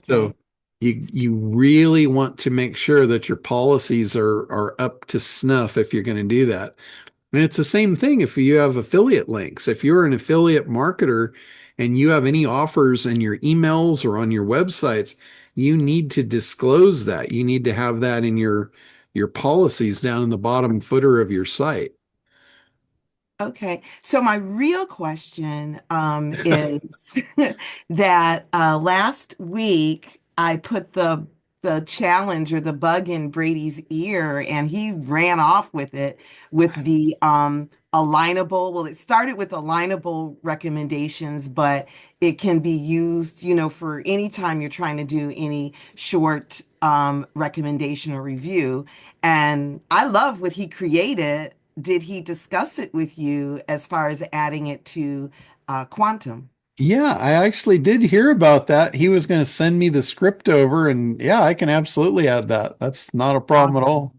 So Okay. you really want to make sure that your policies are up to snuff if you're going to do that. And it's the same thing if you have affiliate links. If you're an affiliate marketer and you have any offers in your emails or on your websites, you need to disclose that. You need to have that in your policies down in the bottom footer of your site. Okay. So my real question is that last week I put the challenge or the bug in Brady's ear and he ran off with it with the alignable. Well, it started with alignable recommendations, but it can be used, for any time you're trying to do any short recommendation or review. And I love what he created. Did he discuss it with you as far as adding it to Quantum? Yeah, I actually did hear about that. He was going to send me the script over, and yeah, I can absolutely add that. That's not a problem at Awesome. all.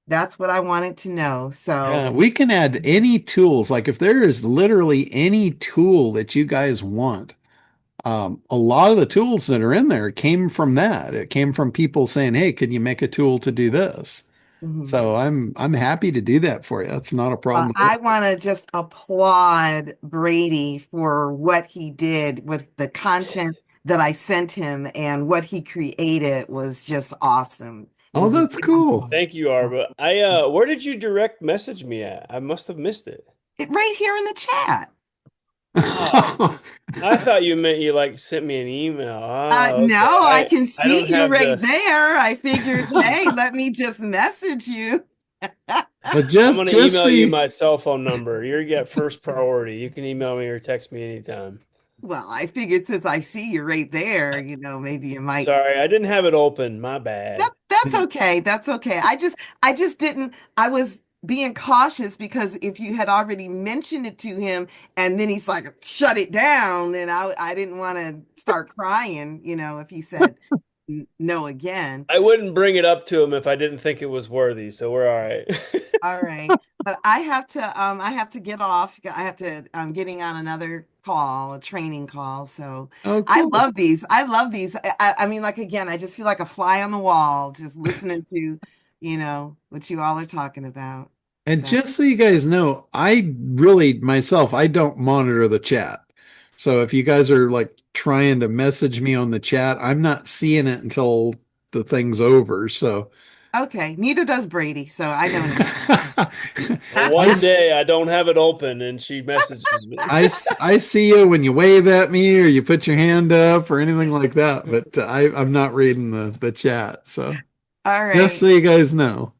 That's what I wanted to know. So, Yeah, we can add any tools. Like if there is literally any tool that you guys want, a lot of the tools that are in there came from that. It came from people saying, "Hey, can you make a tool to do this?" mhm. So I'm happy to do that for you. That's not a problem at I all. want to just applaud Brady for what he did with the content that I sent him, and what he created was just awesome. It Oh, was that's really cool. cool. Thank you, Arba. Where did you direct message me at? I must have missed it. Right here in the chat. Oh, I thought you meant you like sent me an email. Oh, No, okay. I can I see don't you have right the. there. I figured, hey, let me just message you. But I'm just gonna just so email you you my cell phone number. You get first priority. You can email me or text me anytime. Well, I figured since I see you right there, maybe you might. Sorry, I didn't have it open. My bad. That's okay. That's okay. I just didn't. I was being cautious because if you had already mentioned it to him and then he's like, shut it down, and I didn't want to start crying, if he said no again. I wouldn't bring it up to him if I didn't think it was worthy, so we're all right. All right. But I have to get off. I have to, I'm getting on another call, a training call. So oh I cool. love these. I love these. I mean, like, again, I just feel like a fly on the wall, just listening to, what you all are talking about. And So, just so you guys know, I really myself, I don't monitor the chat. So if you guys are like trying to message me on the chat, I'm not seeing it until the thing's over. So okay. Neither does Brady. So I know nothing. Well, I, one day I don't have it open and she messages me. I see you when you wave at me or you put your hand up or anything like that, but I'm not reading the chat. So All just right. so you guys know.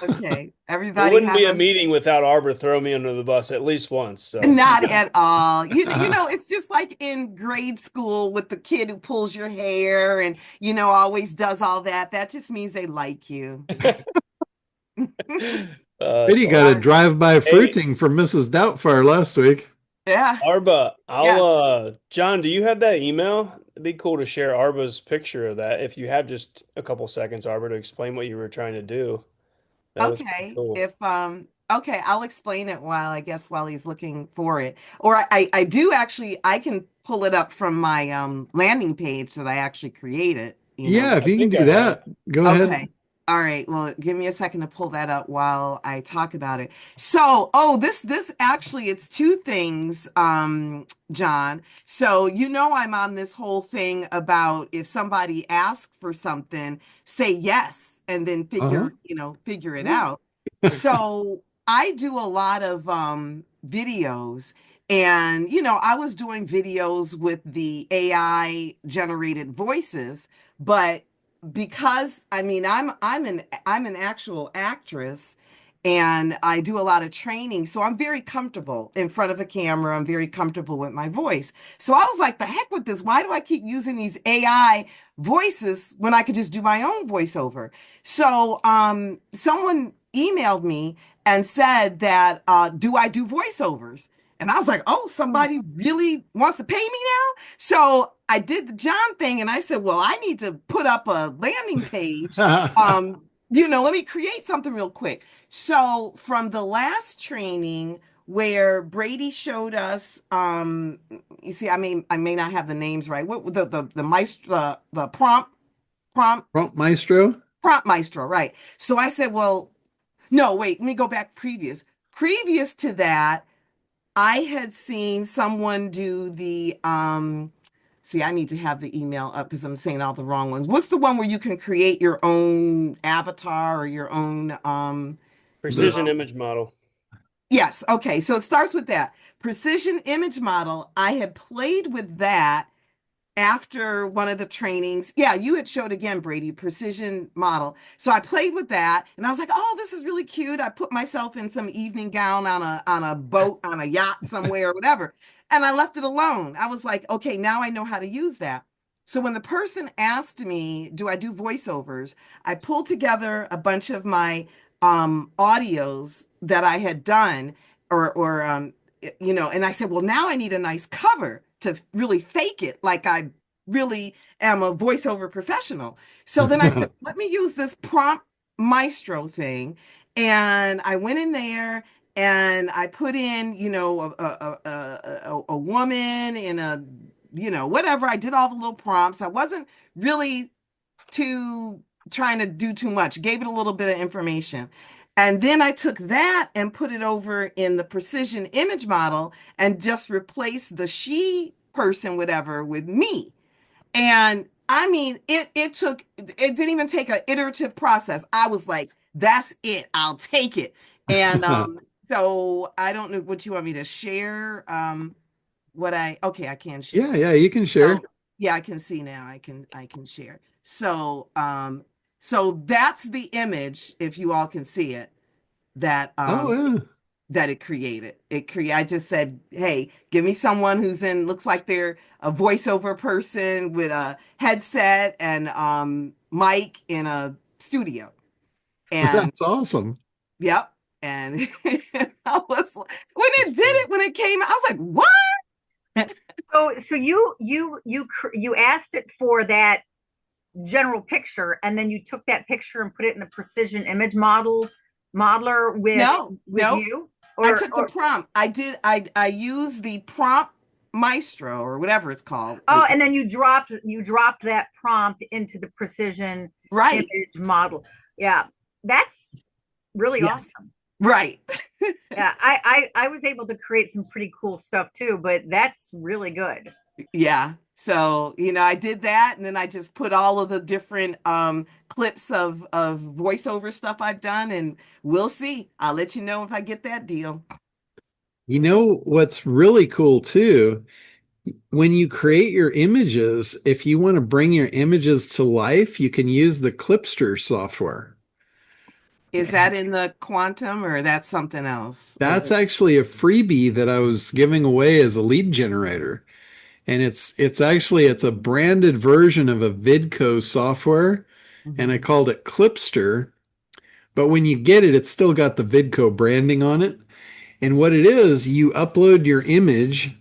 Okay. There Everybody wouldn't have be a a meeting without Arbor throw me under the bus at least once. So Not at all. It's just like in grade school with the kid who pulls your hair and, always does all that. That just means they like you. But it's you got a awesome. drive-by Hey, fruiting from Mrs. Doubtfire last week. Yeah. Arba, Yes. John, do you have that email? It'd be cool to share Arba's picture of that. If you have just a couple seconds, Arba, to explain what you were trying to do. That was pretty Okay. cool. If okay, I'll explain it while he's looking for it. Or I do actually, I can pull it up from my landing page that I actually created. Yeah, if I you can think do I have. that, go ahead. Okay. All right. Well, give me a second to pull that up while I talk about it. So, this actually, it's two things, John. So, I'm on this whole thing about if somebody asks for something, say yes and then Uh-huh. figure it out. So, I do a lot of videos, and I was doing videos with the AI generated voices, but because I mean I'm an actual actress and I do a lot of training, so I'm very comfortable in front of a camera. I'm very comfortable with my voice. So I was like, the heck with this. Why do I keep using these AI voices when I could just do my own voiceover? So someone emailed me and said that do I do voiceovers? And I was like, oh, somebody really wants to pay me now? So I did the John thing and I said, well, I need to put up a landing page. Let me create something real quick. So from the last training, where Brady showed us, you see, I may not have the names right. What the maestro, the prompt Maestro? prompt maestro, right? So I said, well, no, wait, let me go back previous to that, I had seen someone do the see, I need to have the email up because I'm saying all the wrong ones. What's the one where you can create your own avatar or your own Precision image model. Yes, okay. So it starts with that. Precision image model. I had played with that after one of the trainings. Yeah, you had showed again, Brady, precision model. So I played with that and I was like, oh, this is really cute. I put myself in some evening gown on a boat, on a yacht somewhere or whatever. And I left it alone. I was like, okay, now I know how to use that. So when the person asked me, do I do voiceovers? I pulled together a bunch of my audios that I had done or and I said, well, now I need a nice cover to really fake it like I really am a voiceover professional. So then I said, let me use this prompt maestro thing. And I went in there and I put in, a woman in a, whatever. I did all the little prompts. I wasn't really too trying to do too much, gave it a little bit of information. And then I took that and put it over in the precision image model and just replaced the she person, whatever, with me. And I mean, it didn't even take an iterative process. I was like, that's it. I'll take it. And so I don't know what you want me to share. Okay, I can share. Yeah, you can share. So, yeah, I can see now. I can share. So so that's the image, if you all can see it, that that it created. I just said, hey, give me someone looks like they're a voiceover person with a headset and mic in a studio. And that's awesome. Yep. And I was when it came, I was like, what? So you asked it for that general picture, and then you took that picture and put it in the precision image modeler with you? I took the prompt. I used the prompt maestro or whatever it's called. Oh, and then you dropped that prompt into the precision image model. Yeah, that's really awesome. Right. Yeah, I was able to create some pretty cool stuff too, but that's really good. Yeah. So, I did that and then I just put all of the different clips of voiceover stuff I've done, and we'll see. I'll let you know if I get that deal. You know what's really cool too? When you create your images, if you want to bring your images to life, you can use the Clipster software. Is that in the quantum or that's something else? That's actually a freebie that I was giving away as a lead generator. And it's a branded version of a Vidco software, and I called it Clipster. But when you get it, it's still got the Vidco branding on it. And what it is, you upload your image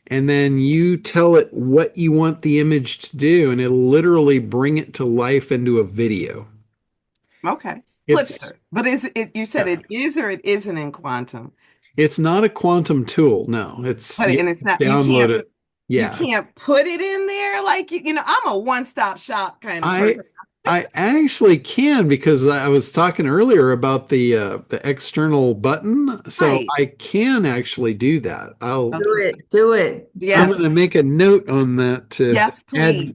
and then you tell it what you want the image to do, and it'll literally bring it to life into a video. Okay. Clipster. But you said it is or it isn't in quantum? It's not a quantum tool, no. And it's not download it. Yeah. You can't put it in there like, I'm a one-stop shop kind of person. I actually can, because I was talking earlier about the external button, so I can actually do that. I'll do it. Yes. I'm going to make a note on that to please.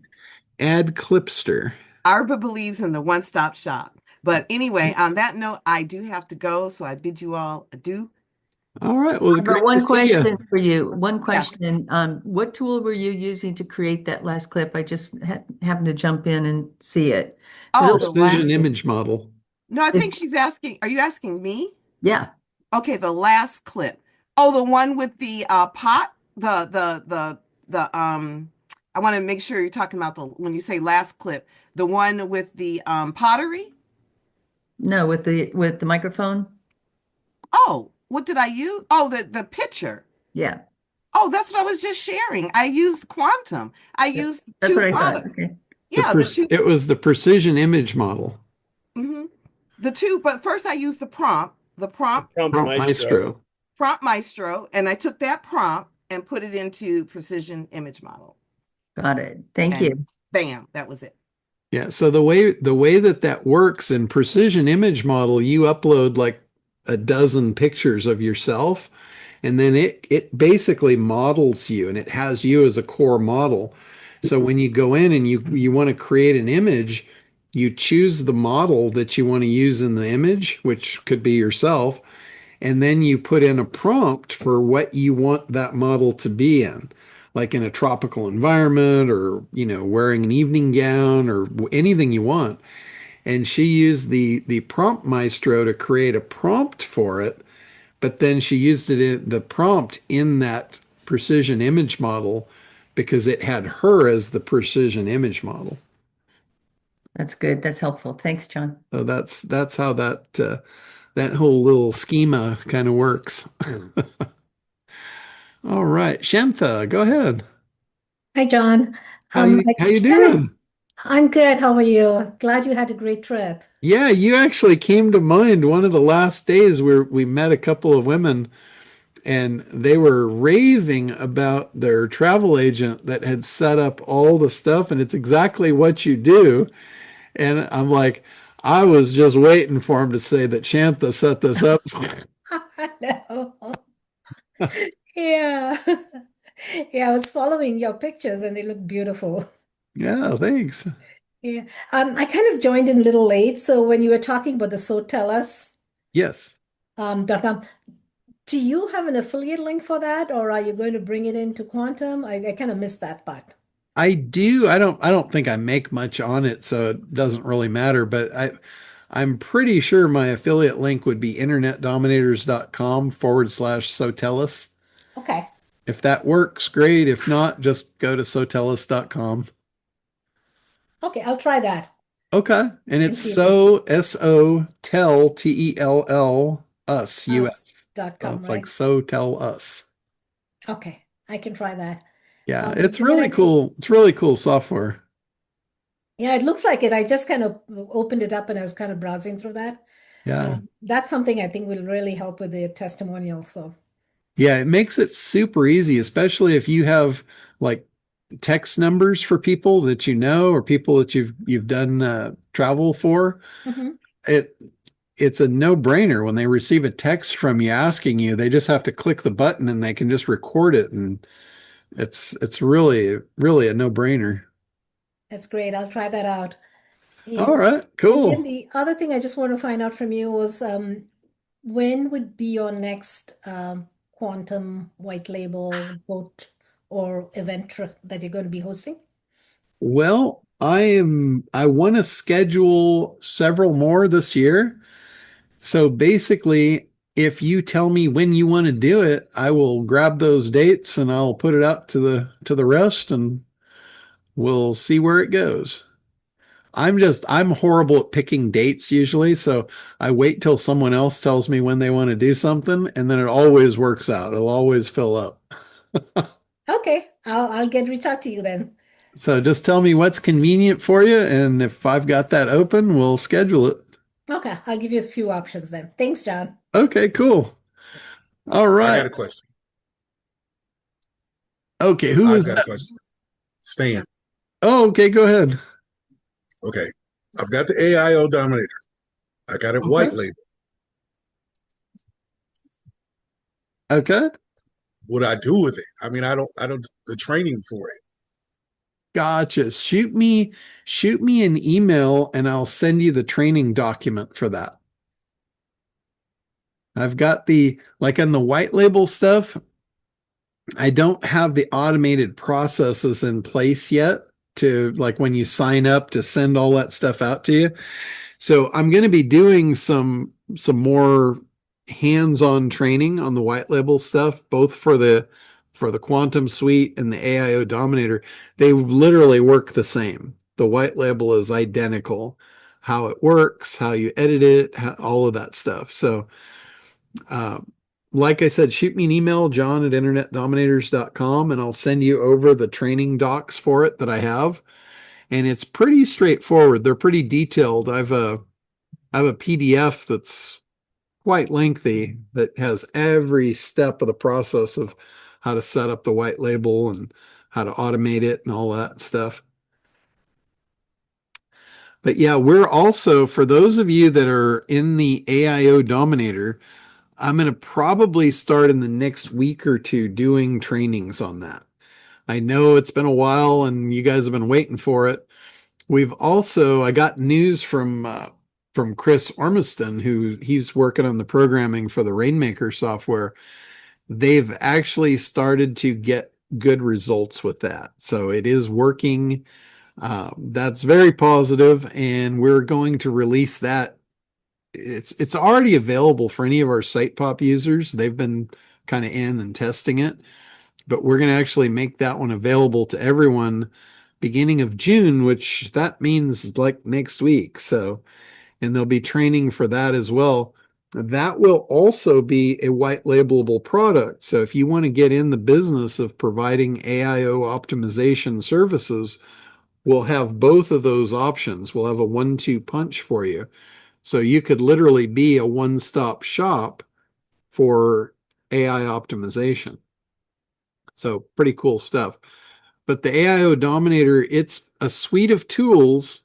add Clipster. Arba believes in the one-stop shop. But anyway, on that note, I do have to go, so I bid you all adieu. All right. Well, but one question for you. One question. Yes. What tool were you using to create that last clip? I just happened to jump in and see it. Oh, precision image model. No, I think she's asking. Are you asking me? Yeah. Okay, the last clip. Oh, the one with the pot. I want to make sure you're talking about when you say last clip, the one with the pottery. No, with the microphone. Oh. What did I use? Oh, the picture. Yeah. Oh, that's what I was just sharing. I used quantum. I used two products. Okay. Yeah, it was the precision image model. The two, but first I used the prompt. The prompt Maestro. Prompt Maestro, and I took that prompt and put it into Precision Image Model. Got it. Thank And you. bam, that was it. Yeah, so the way that works in Precision Image Model, you upload like a dozen pictures of yourself, and then it basically models you, and it has you as a core model. So when you go in and you want to create an image, you choose the model that you want to use in the image, which could be yourself, and then you put in a prompt for what you want that model to be in, like in a tropical environment, or wearing an evening gown, or anything you want. And she used the prompt maestro to create a prompt for it, but then she used the prompt in that precision image model because it had her as the precision image model. That's good. That's helpful. Thanks, John. So that's how that whole little schema kind of works. All right, Shantha, go ahead. Hi, John. How you doing? I'm good. How are you? Glad you had a great trip. Yeah, you actually came to mind one of the last days where we met a couple of women, and they were raving about their travel agent that had set up all the stuff, and it's exactly what you do. And I'm like, I was just waiting for him to say that Shantha set this up. No. Yeah. Yeah, I was following your pictures and they look beautiful. Yeah, thanks. Yeah. I kind of joined in a little late. So when you were talking about the SoTellUs, Yes. .com, do you have an affiliate link for that, or are you going to bring it into Quantum? I kind of missed that part. I do. I don't think I make much on it, so it doesn't really matter, but I'm pretty sure my affiliate link would be internetdominators.com/SoTellUs. Okay. If that works, great. If not, just go to SoTellUs.com. Okay, I'll try that. Okay. And it's see if SoTell, TELL, us, US. So us.com, it's like right? So Tell Us. Okay, I can try that. Yeah, it's And then really cool. It's really cool software. yeah, it looks like it. I just kind of opened it up and I was kind of browsing through that. Yeah. That's something I think will really help with the testimonial. So Yeah, it makes it super easy, especially if you have like text numbers for people that you know, or people that you've done travel for. Mhm. It's a no-brainer. When they receive a text from you asking you, they just have to click the button and they can just record it, and it's really really a no-brainer. that's great. I'll try that out. All right, And then cool. the other thing I just want to find out from you was when would be your next quantum white label boat or event trip that you're going to be hosting? Well, I want to schedule several more this year. So basically, if you tell me when you want to do it, I will grab those dates and I'll put it out to the rest, and we'll see where it goes. I'm horrible at picking dates usually, so I wait till someone else tells me when they want to do something, and then it always works out. It'll always fill up. Okay, I'll get reach out to you then. So just tell me what's convenient for you, and if I've got that open, we'll schedule it. Okay, I'll give you a few options then. Thanks, John. Okay, cool. All right. I got a question. Okay, who is I've got that? a question. Stan. Oh, okay, go ahead. Okay. I've got the AIO Dominator. I got it white label. Okay. What do I do with it? I mean, I don't the training for it. Gotcha. Shoot me an email and I'll send you the training document for that. I've got like on the white label stuff, I don't have the automated processes in place yet to, like, when you sign up to send all that stuff out to you. So I'm going to be doing some more hands-on training on the white label stuff, both for the Quantum Suite and the AIO Dominator. They literally work the same. The white label is identical. How it works, how you edit it, all of that stuff. So like I said, shoot me an email, john@internetdominators.com, and I'll send you over the training docs for it that I have. And it's pretty straightforward. They're pretty detailed. I have a PDF that's quite lengthy that has every step of the process of how to set up the white label and how to automate it and all that stuff. But yeah, we're also, for those of you that are in the AIO Dominator, I'm going to probably start in the next week or two doing trainings on that. I know it's been a while and you guys have been waiting for it. I got news from Chris Ormiston, who he's working on the programming for the Rainmaker software. They've actually started to get good results with that. So it is working. That's very positive, and we're going to release that. It's already available for any of our site pop users. They've been kind of in and testing it, but we're going to actually make that one available to everyone beginning of June, which that means like next week. So, and there'll be training for that as well. That will also be a white labelable product. So if you want to get in the business of providing AIO optimization services, we'll have both of those options. We'll have a 1-2 punch for you. So you could literally be a one-stop shop for AI optimization. So pretty cool stuff. But the AIO Dominator, it's a suite of tools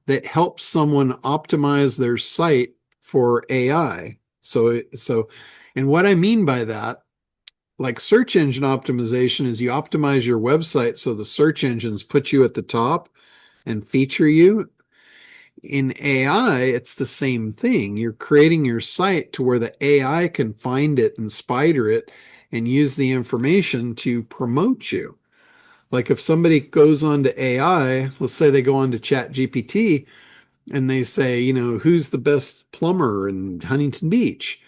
that helps someone optimize their site for AI. And what I mean by that, like search engine optimization, is you optimize your website so the search engines put you at the top and feature you. In AI, it's the same thing. You're creating your site to where the AI can find it and spider it and use the information to promote you. Like if somebody goes on to AI, let's say they go on to Chat GPT and they say, who's the best plumber in Huntington Beach?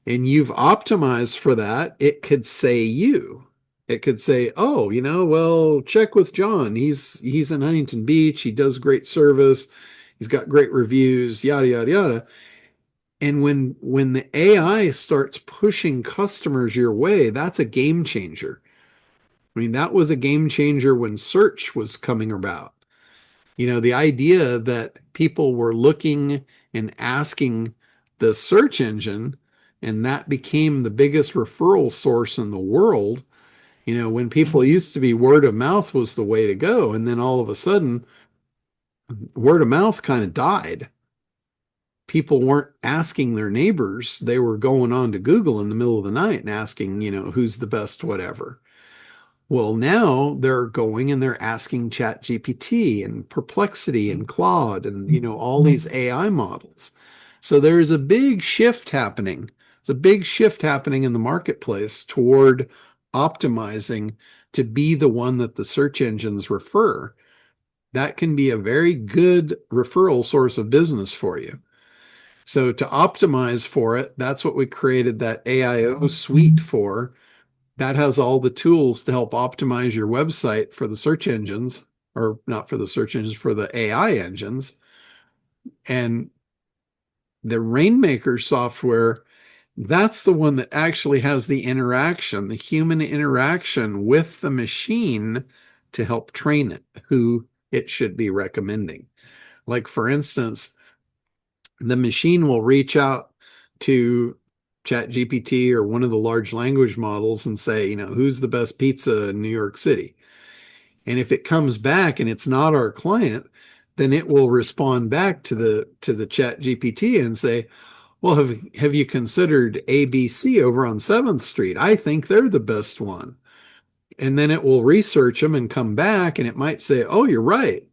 And you've optimized for that, it could say you. It could say, oh, well, check with John. He's in Huntington Beach. He does great service. He's got great reviews, yada, yada, yada. And when the AI starts pushing customers your way, that's a game changer. I mean, that was a game changer when search was coming about. The idea that people were looking and asking the search engine, and that became the biggest referral source in the world. When people used to be word of mouth was the way to go. And then all of a sudden, word of mouth kind of died. People weren't asking their neighbors. They were going on to Google in the middle of the night and asking, who's the best, whatever. Well, now they're going and they're asking Chat GPT and Perplexity and Claude and, all these AI models. So there's a big shift happening. It's a big shift happening in the marketplace toward optimizing to be the one that the search engines refer. That can be a very good referral source of business for you. So to optimize for it, that's what we created that AIO suite for. That has all the tools to help optimize your website for the search engines, or not for the search engines, for the AI engines. And the Rainmaker software, that's the one that actually has the interaction, the human interaction with the machine to help train it, who it should be recommending. Like, for instance, the machine will reach out to ChatGPT or one of the large language models and say, who's the best pizza in New York City? And if it comes back and it's not our client, then it will respond back to the ChatGPT and say, well, have you considered ABC over on 7th Street? I think they're the best one. And then it will research them and come back and it might say, oh, you're right.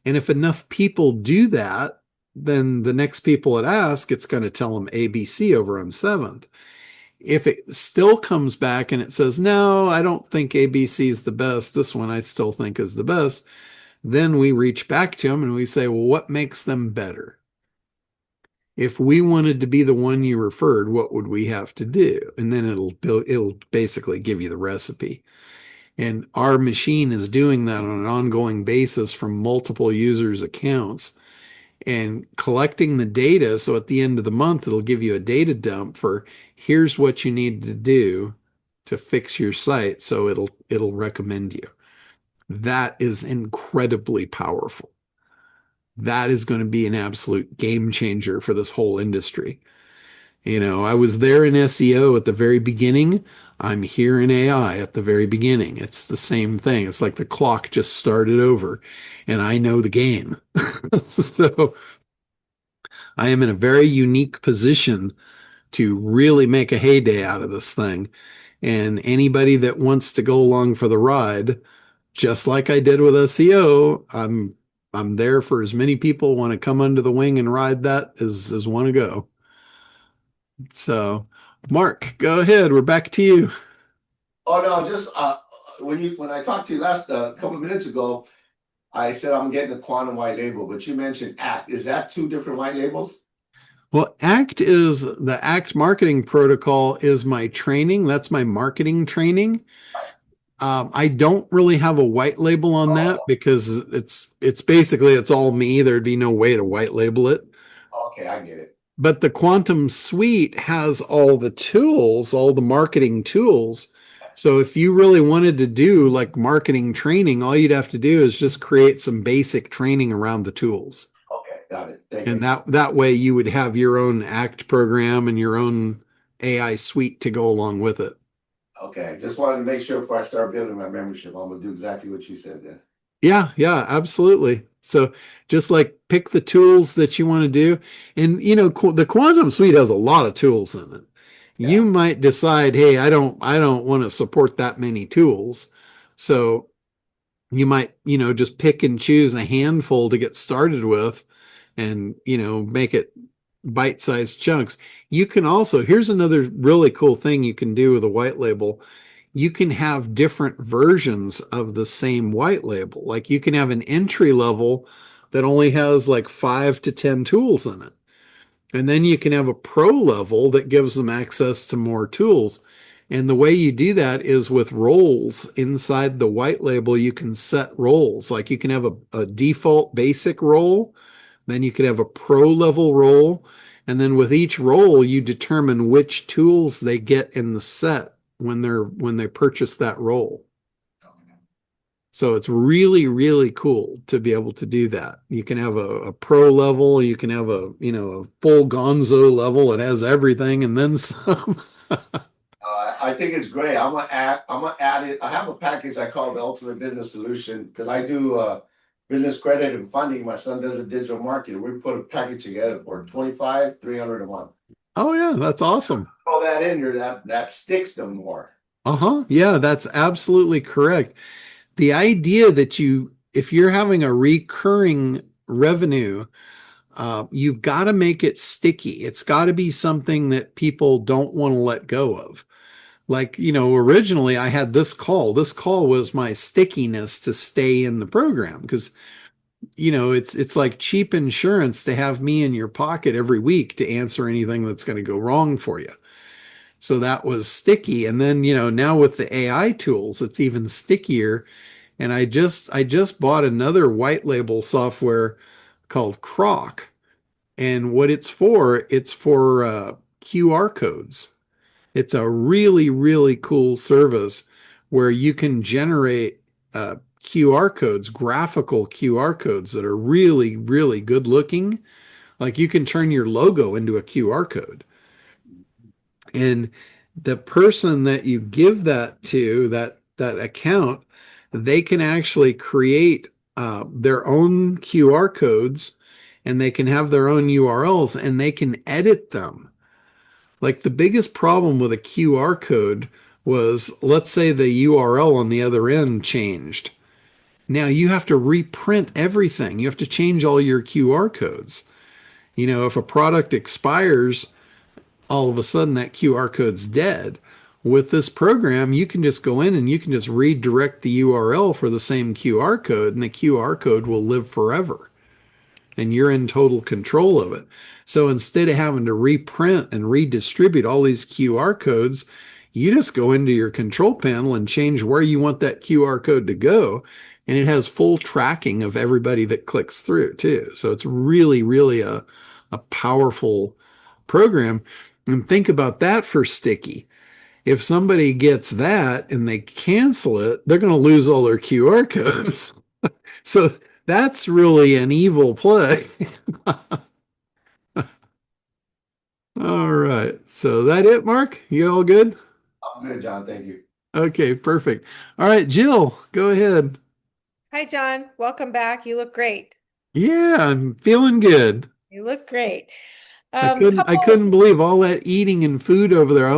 And if enough people do that, then the next people it asks, it's going to tell them ABC over on 7th. If it still comes back and it says, no, I don't think ABC is the best, this one I still think is the best, then we reach back to them and we say, well, what makes them better? If we wanted to be the one you referred, what would we have to do? And then it'll basically give you the recipe. And our machine is doing that on an ongoing basis from multiple users' accounts and collecting the data. So at the end of the month, it'll give you a data dump for here's what you need to do to fix your site. So it'll recommend you. That is incredibly powerful. That is going to be an absolute game changer for this whole industry. I was there in SEO at the very beginning. I'm here in AI at the very beginning. It's the same thing. It's like the clock just started over and I know the game. So I am in a very unique position to really make a heyday out of this thing. And anybody that wants to go along for the ride, just like I did with SEO, I'm there for as many people want to come under the wing and ride that as want to go. So, Mark, go ahead. We're back to you. Oh no, just when I talked to you last couple of minutes ago, I said I'm getting a quantum white label, but you mentioned ACT. Is that two different white labels? Well, the ACT marketing protocol is my training. That's my marketing training. I don't really have a white label on that because it's basically it's all me. There'd be no way to white label it. Okay, I get it. But the Quantum Suite has all the tools, all the marketing tools. So if you really wanted to do like marketing training, all you'd have to do is just create some basic training around the tools. Okay, got it. Thank And you. that way you would have your own ACT program and your own AI suite to go along with it. Okay, just wanted to make sure before I start building my membership, I'm gonna do exactly what you said there. Yeah, absolutely. So just like pick the tools that you want to do. And the Quantum Suite has a lot of tools in it. You might decide, hey, I don't want to support that many tools. So you might, just pick and choose a handful to get started with and, make it bite-sized chunks. You can also, here's another really cool thing you can do with a white label. You can have different versions of the same white label. Like you can have an entry level that only has like 5 to 10 tools in it. And then you can have a pro level that gives them access to more tools. And the way you do that is with roles inside the white label. You can set roles. Like you can have a default basic role, then you can have a pro level role. And then with each role, you determine which tools they get in the set when they purchase that role. So it's really, really cool to be able to do that. You can have a pro level, you can have a full gonzo level. It has everything and then some. I think it's great. I'm gonna add it. I have a package I call the Ultimate Business Solution because I do business credit and funding. My son does a digital marketing. We put a package together for $25,300 a month. Oh yeah, that's awesome. All that in there, that sticks them more. Yeah, that's absolutely correct. The idea that if you're having a recurring revenue, you've got to make it sticky. It's got to be something that people don't want to let go of. Like, originally I had this call. This call was my stickiness to stay in the program because, it's like cheap insurance to have me in your pocket every week to answer anything that's going to go wrong for you. So that was sticky. And then, now with the AI tools, it's even stickier. And I just bought another white label software called Croc. And what it's for QR codes. It's a really, really cool service where you can generate QR codes, graphical QR codes that are really, really good looking. Like you can turn your logo into a QR code. And the person that you give that to, that account, they can actually create their own QR codes and they can have their own URLs and they can edit them. Like the biggest problem with a QR code was, let's say the URL on the other end changed. Now you have to reprint everything. You have to change all your QR codes. If a product expires, all of a sudden that QR code's dead. With this program, you can just go in and you can just redirect the URL for the same QR code, and the QR code will live forever. And you're in total control of it. So instead of having to reprint and redistribute all these QR codes, you just go into your control panel and change where you want that QR code to go. And it has full tracking of everybody that clicks through too. So it's really, really a powerful program. And think about that for sticky. If somebody gets that and they cancel it, they're going to lose all their QR codes. So that's really an evil play. All right. So that it, Mark? You all good? I'm good, John. Thank you. Okay, perfect. All right, Jill, go ahead. Hi, John. Welcome back. You look great. Yeah, I'm feeling good. You look great. I Couple. couldn't believe all that eating and food over there. I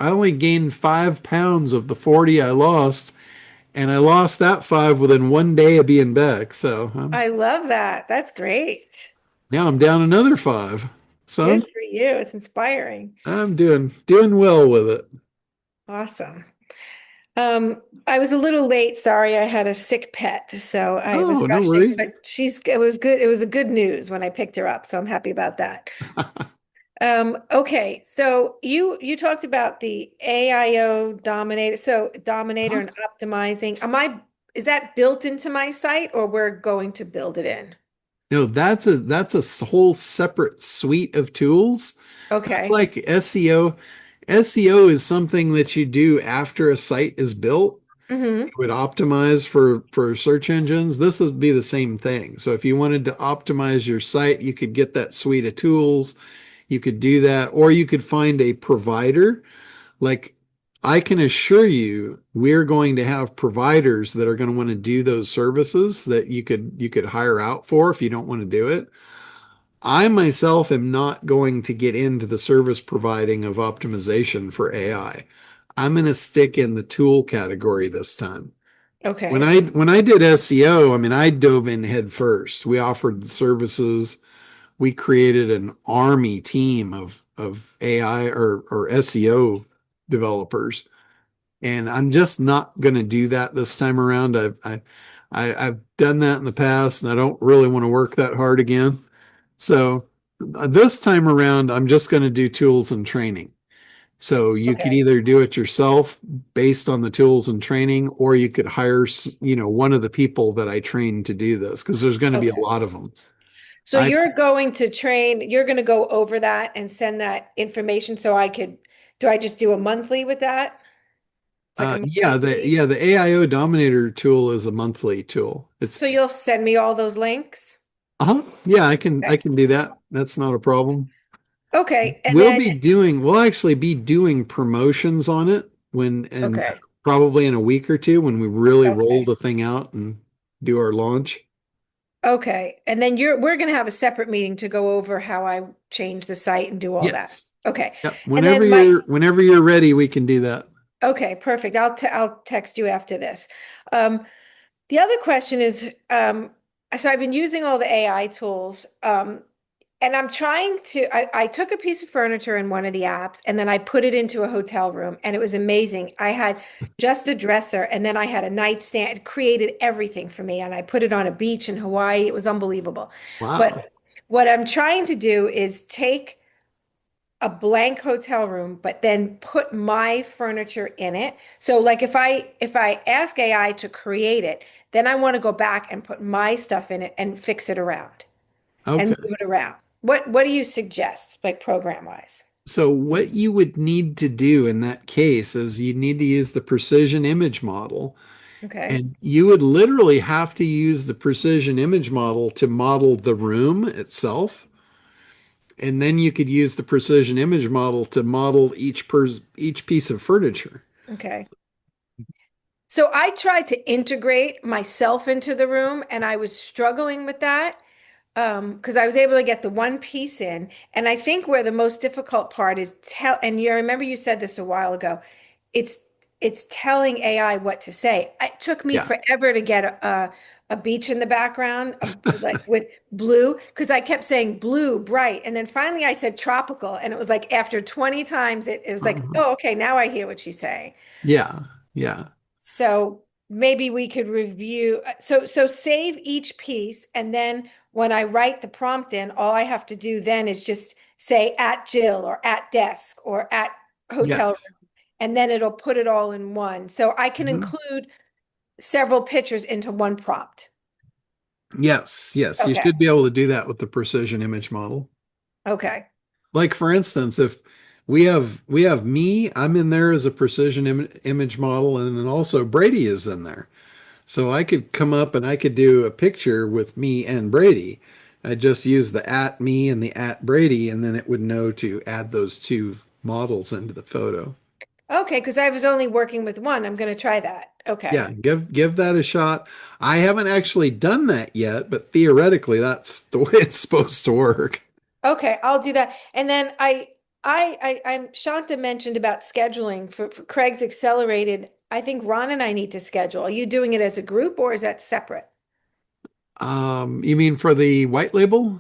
only gained 5 pounds of the 40 I lost, and I lost that 5 within one day of being back. So I love that. That's great. now I'm down another 5. So Good for you. It's inspiring. I'm doing well with it. Awesome. I was a little late. Sorry, I had a sick pet, so I was Oh, no rushing, worries. but it was good. It was a good news when I picked her up, so I'm happy about that. Okay, so you talked about the AIO Dominator, so Dominator and optimizing. Is that built into my site or we're going to build it in? No, that's a whole separate suite of tools. That's Okay. like SEO. SEO is something that you do after a site is built. Mm-hmm. You would optimize for search engines. This would be the same thing. So if you wanted to optimize your site, you could get that suite of tools. You could do that, or you could find a provider. Like I can assure you, we're going to have providers that are going to want to do those services that you could hire out for if you don't want to do it. I myself am not going to get into the service providing of optimization for AI. I'm going to stick in the tool category this time. When Okay. I did SEO, I mean, I dove in head first. We offered the services. We created an army team of AI or SEO developers, and I'm just not going to do that this time around. I've done that in the past, and I don't really want to work that hard again. So this time around, I'm just going to do tools and training. So you could Okay. either do it yourself based on the tools and training, or you could hire, one of the people that I train to do this because there's going to be a Okay. lot of them. So I you're going to go over that and send that information so do I just do a monthly with that? It's like a yeah, monthly fee. the AIO Dominator tool is a monthly tool. It's So you'll send me all those links? yeah, I Okay. can do that. That's not a problem. Okay. And then, We'll actually be doing promotions on it and okay. probably in a week or two when we really roll Okay. the thing out and do our launch. Okay. And then we're going to have a separate meeting to go over how I change the site and do all that. Yes. Okay. Yep. And then my, Whenever you're ready, we can do that. okay, perfect. I'll text you after this. Um, the other question is, so I've been using all the AI tools, and I'm trying to, I took a piece of furniture in one of the apps and then I put it into a hotel room and it was amazing. I had just a dresser and then I had a nightstand. It created everything for me and I put it on a beach in Hawaii. It was unbelievable. Wow. But what I'm trying to do is take a blank hotel room, but then put my furniture in it. So like if I ask AI to create it, then I want to go back and put my stuff in it and fix it around and Okay. move it around. What do you suggest, like program wise? So what you would need to do in that case is you need to use the precision image model. Okay. And you would literally have to use the precision image model to model the room itself. And then you could use the precision image model to model each piece of furniture. Okay. So I tried to integrate myself into the room and I was struggling with that. Because I was able to get the one piece in. And I think where the most difficult part is and you remember you said this a while ago, it's it's telling AI what to say. It took me Yeah. forever to get a beach in the background, like with blue, because I kept saying blue, bright. And then finally I said tropical. And it was like after 20 times, it was like, Uh-huh. oh, okay, now I hear what she's saying. Yeah. Yeah. So maybe we could review. So save each piece, and then when I write the prompt in, all I have to do then is just say at Jill or at desk or at hotel Yes. room, and then it'll put it all in one. So I can Mhm. include several pictures into one prompt. Yes. Yes. You Okay. should be able to do that with the precision image model. Okay. Like for instance, if we have me, I'm in there as a precision image model, and then also Brady is in there. So I could come up and I could do a picture with me and Brady, I just use the at me and the at Brady, and then it would know to add those two models into the photo. Okay, because I was only working with one. I'm going to try that. Okay. Yeah, give that a shot. I haven't actually done that yet, but theoretically, that's the way it's supposed to work. Okay, I'll do that. And then I'm Shanta mentioned about scheduling for Craig's Accelerated. I think Ron and I need to schedule. Are you doing it as a group or is that separate? You mean for the white label?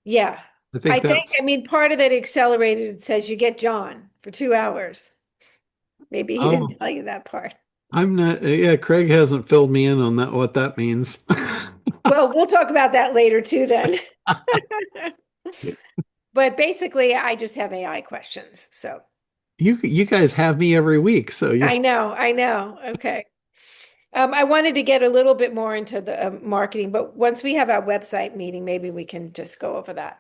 Yeah. I think I that's mean, part of that Accelerated, it says you get John for 2 hours. Maybe he oh, didn't tell you that part. I'm not. Yeah, Craig hasn't filled me in on that. What that means. Well, we'll talk about that later too then. But basically, I just have AI questions. So You guys have me every week, so you I know. Okay. I wanted to get a little bit more into the marketing, but once we have our website meeting, maybe we can just go over that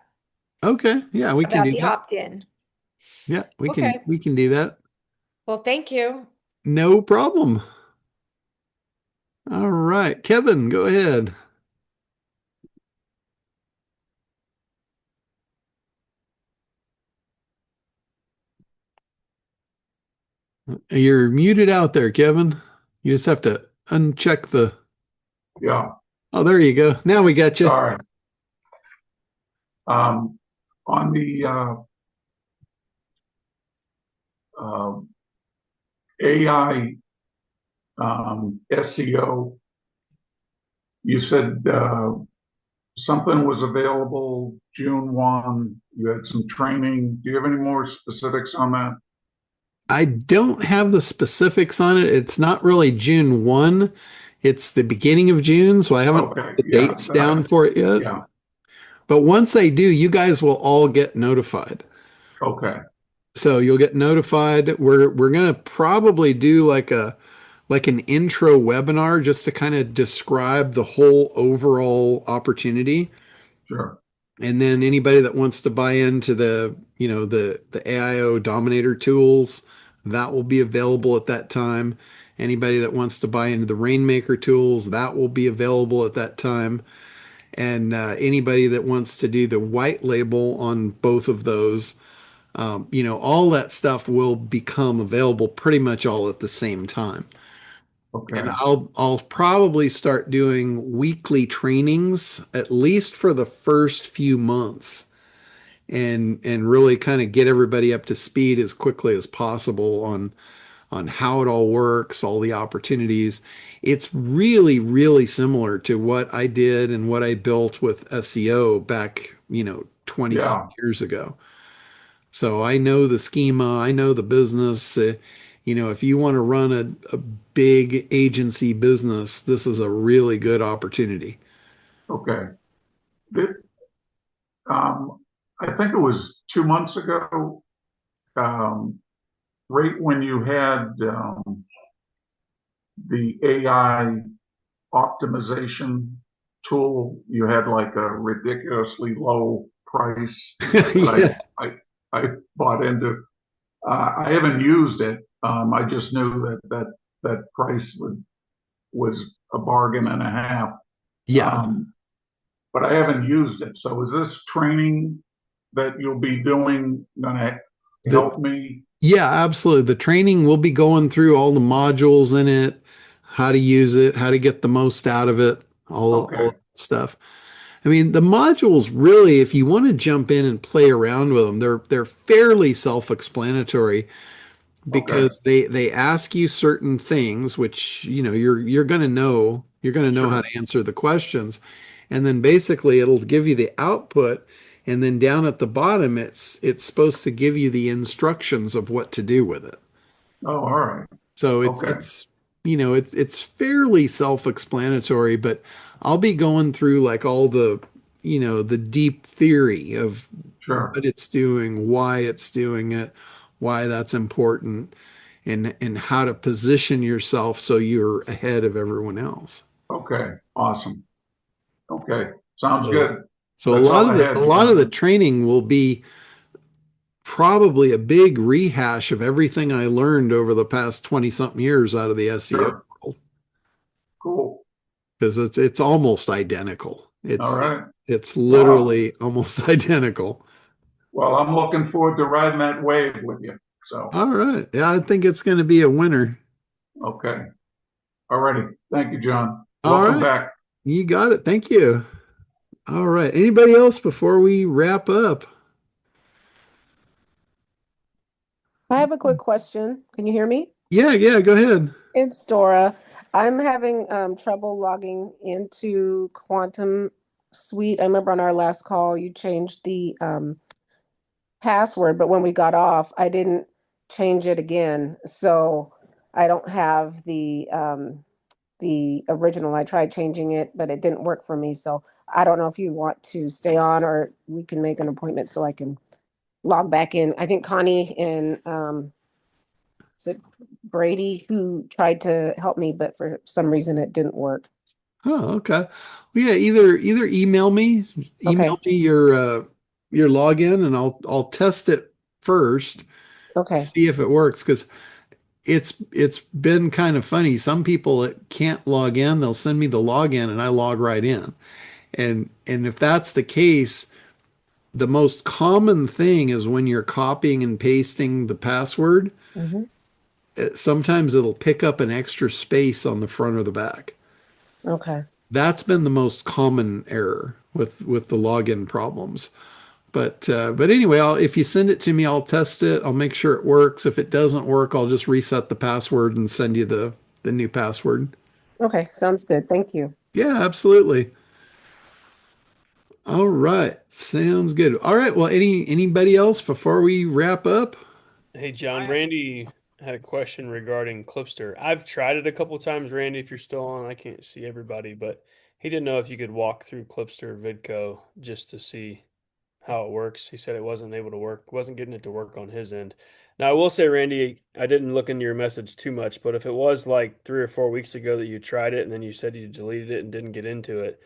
okay? Yeah, we can about do the that. opt-in. Yeah, Okay. we can do that. Well, thank you. No problem. All right, Kevin, go ahead. You're muted out there, Kevin. You just have to uncheck the. Yeah. Oh, there you go. Now we got you. Sorry. On the AI SEO, you said something was available June 1. You had some training. Do you have any more specifics on that? I don't have the specifics on it. It's not really June 1. It's the beginning of June, so I haven't put the dates down for it yet. Yeah. But once I do, you guys will all get notified. Okay. So you'll get notified. We're gonna probably do like an intro webinar just to kind of describe the whole overall opportunity. Sure. And then anybody that wants to buy into the AIO Dominator tools, that will be available at that time. Anybody that wants to buy into the Rainmaker tools, that will be available at that time. And anybody that wants to do the white label on both of those, all that stuff will become available pretty much all at the same time. Okay. And I'll probably start doing weekly trainings at least for the first few months and really kind of get everybody up to speed as quickly as possible on how it all works, all the opportunities. It's really, really similar to what I did and what I built with SEO back, 20 some years ago. So I know the schema, I know the business. If you want to run a big agency business, this is a really good opportunity. Okay. I think it was 2 months ago, right when you had the AI optimization tool, you had like a ridiculously low price that I bought into. I haven't used it. I just knew that price was a bargain and a half. Yeah. But I haven't used it. So is this training that you'll be doing going to help me? Yeah, absolutely. The training will be going through all the modules in it, how to use it, how to get the most out of it, all that stuff. I mean, the modules really, if you want to jump in and play around with them, they're fairly self-explanatory because they ask you certain things, which you're going to know how to answer the questions, and then basically it'll give you the output, and then down at the bottom it's supposed to give you the instructions of what to do with it. Oh, all right. So it's fairly self-explanatory, but I'll be going through like all the deep theory of what it's doing, why it's doing it, why that's important, and how to position yourself so you're ahead of everyone else. Okay, awesome. Okay, sounds good. So a lot of the training will be probably a big rehash of everything I learned over the past 20 something years out of the SEO world. Cool. Because it's almost identical. All It's right. it's Well, literally almost identical. well, I'm looking forward to riding that wave with you. So, All right. Yeah, I think it's going to be a winner. okay. All righty. Thank you, John. All Welcome right. back. You got it. Thank you. All right. Anybody else before we wrap up? I have a quick question. Can you hear me? Yeah, go ahead. It's Dora. I'm having trouble logging into Quantum Suite. I remember on our last call you changed the password, but when we got off, I didn't change it again. So I don't have the original. I tried changing it, but it didn't work for me. So I don't know if you want to stay on or we can make an appointment so I can log back in. I think Connie and is it Brady who tried to help me, but for some reason it didn't work. Oh, okay. Well, yeah, either email me your login and I'll test it first, Okay. see if it works because it's been kind of funny. Some people that can't log in, they'll send me the login and I log right in. And if that's the case, the most common thing is when you're copying and pasting the password, Mm-hmm. sometimes it'll pick up an extra space on the front or the back. Okay. That's been the most common error with the login problems. But anyway, if you send it to me, I'll test it. I'll make sure it works. If it doesn't work, I'll just reset the password and send you the new password. Okay. Sounds good. Thank you. Yeah, absolutely. All right. Sounds good. All right. Well, anybody else before we wrap up? Hey, John, Randy had a question regarding Clipster. I've tried it a couple times, Randy, if you're still on. I can't see everybody, but he didn't know if you could walk through Clipster Vidco just to see how it works. He said it wasn't able to work, wasn't getting it to work on his end. Now, I will say, Randy, I didn't look into your message too much, but if it was like 3 or 4 weeks ago that you tried it and then you said you deleted it and didn't get into it,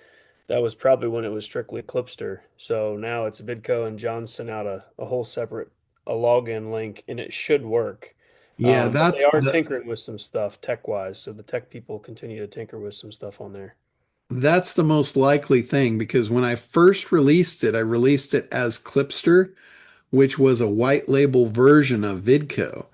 that was probably when it was strictly Clipster. So now it's Vidco, and John sent out a whole separate a login link, and it should work. Yeah, But they that's are the tinkering with some stuff tech wise, so the tech people continue to tinker with some stuff on there. that's the most likely thing because when I first released it, I released it as Clipster, which was a white label version of Vidco.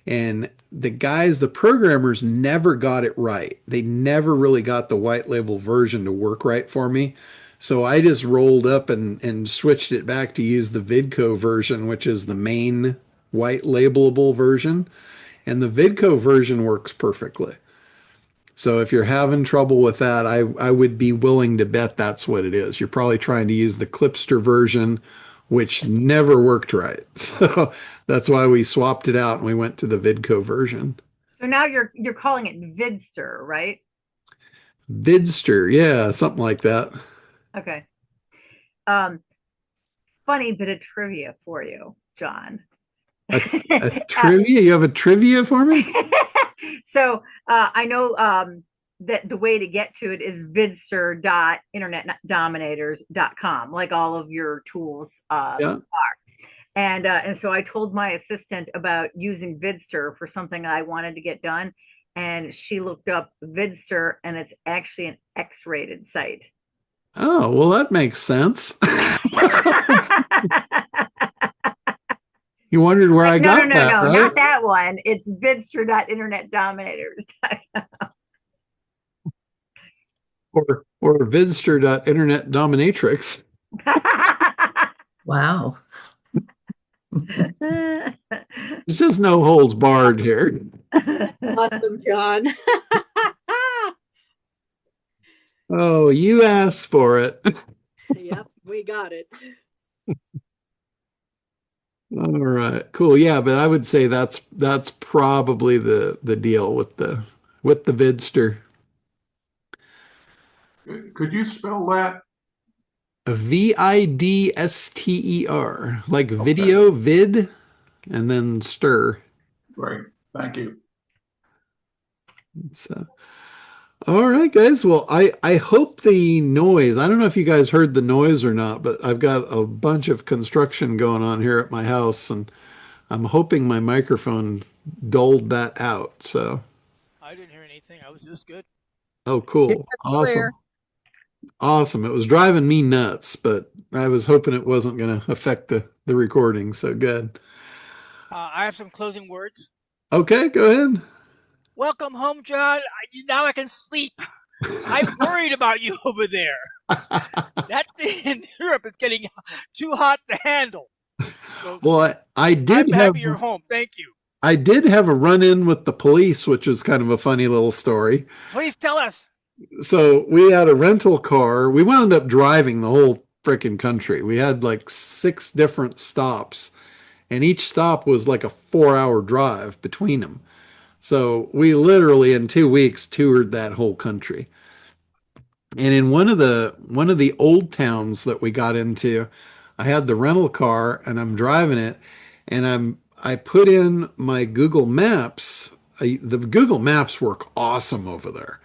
And the programmers never got it right. They never really got the white label version to work right for me. So I just rolled up and switched it back to use the Vidco version, which is the main white labelable version. And the Vidco version works perfectly. So if you're having trouble with that, I would be willing to bet that's what it is. You're probably trying to use the Clipster version, which never worked right. So that's why we swapped it out and we went to the Vidco version. So now you're calling it Vidster, right? Vidster, yeah, something like that. Okay. Um, funny bit of trivia for you, John. A trivia? You have a trivia for me? So I know that the way to get to it is vidster.internetdominators.com, like all of your tools Yeah. are. And so I told my assistant about using Vidster for something I wanted to get done, and she looked up Vidster, and it's actually an X-rated site. Oh, well, that makes sense. You wondered where I got that, No, right? not that one. It's vidster.internetdominators.com. Or vidster.internetdominatrix. Wow. There's just no holds barred here. That's awesome, John. Oh, you asked for it. Yep, we got it. All right, cool. Yeah, but I would say that's probably the deal with the Vidster. Could you spell that? Vidster, like Okay. video, vid, and then stir. Great. Thank you. So, all right, guys. Well, I hope the noise, I don't know if you guys heard the noise or not, but I've got a bunch of construction going on here at my house, and I'm hoping my microphone dulled that out. So, I didn't hear anything. I was just good. oh, cool. Awesome. Awesome. It was driving me nuts, but I was hoping it wasn't going to affect the recording. So good. I have some closing words. Okay, go ahead. Welcome home, John. Now I can sleep. I worried about you over there. That thing in Europe is getting too hot to handle. So Well, I did I'm have happy you're home. Thank you. I did have a run-in with the police, which was kind of a funny little story. Please tell us. So we had a rental car. We wound up driving the whole freaking country. We had like 6 different stops, and each stop was like a 4-hour drive between them. So we literally in 2 weeks toured that whole country. And in one of the old towns that we got into, I had the rental car and I'm driving it, and I put in my Google Maps. The Google Maps work awesome over there.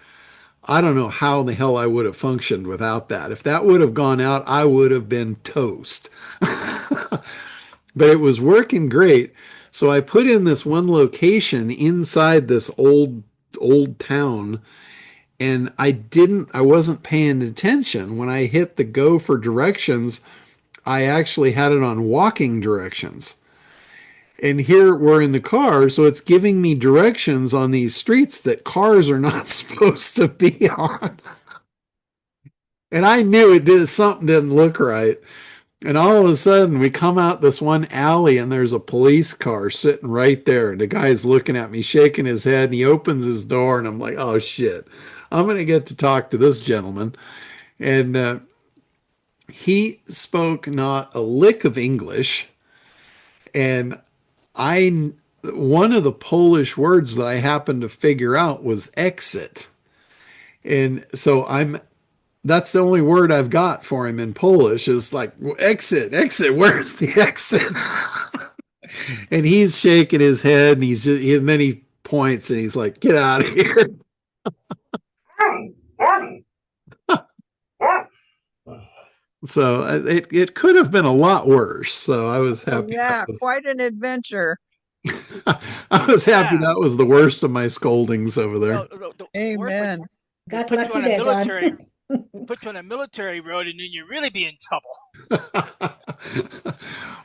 I don't know how the hell I would have functioned without that. If that would have gone out, I would have been toast. But it was working great. So I put in this one location inside this old town, and I wasn't paying attention. When I hit the go for directions, I actually had it on walking directions. And here we're in the car, so it's giving me directions on these streets that cars are not supposed to be on. And I knew something didn't look right. And all of a sudden we come out this one alley and there's a police car sitting right there. And the guy's looking at me, shaking his head, and he opens his door, and I'm like, oh shit, I'm going to get to talk to this gentleman. And he spoke not a lick of English. And one of the Polish words that I happened to figure out was exit. And so that's the only word I've got for him in Polish is like, exit, exit, where's the exit? And he's shaking his head, and then he points and he's like, get out of here. So it could have been a lot worse. So I was happy. Yeah, quite an adventure. I was happy that was the worst of my scoldings over there. Amen. Got Put you lucky on a there, military, John. put you on a military road, and then you'd really be in trouble.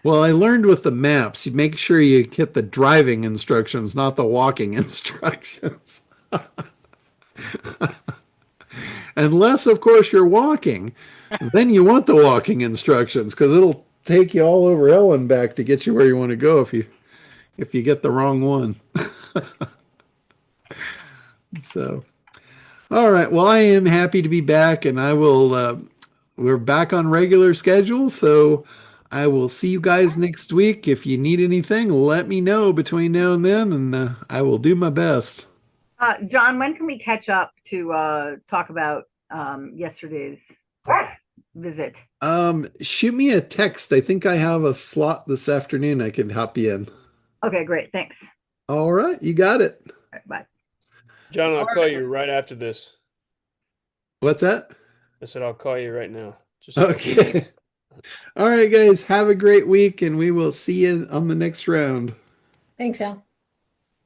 Well, I learned with the maps, you make sure you hit the driving instructions, not the walking instructions. Unless, of course, you're walking. Then you want the walking instructions because it'll take you all over hell and back to get you where you want to go if you get the wrong one. So, all right. Well, I am happy to be back, and we're back on regular schedule. So I will see you guys next week. If you need anything, let me know between now and then, and I will do my best. John, when can we catch up to talk about yesterday's visit? Shoot me a text. I think I have a slot this afternoon. I can hop you in. Okay, great. Thanks. All right, you got it. All right, bye. John, I'll call you right after this. What's that? I said I'll call you right now. Okay. All right, guys. Have a great week, and we will see you on the next round. Thanks, Al.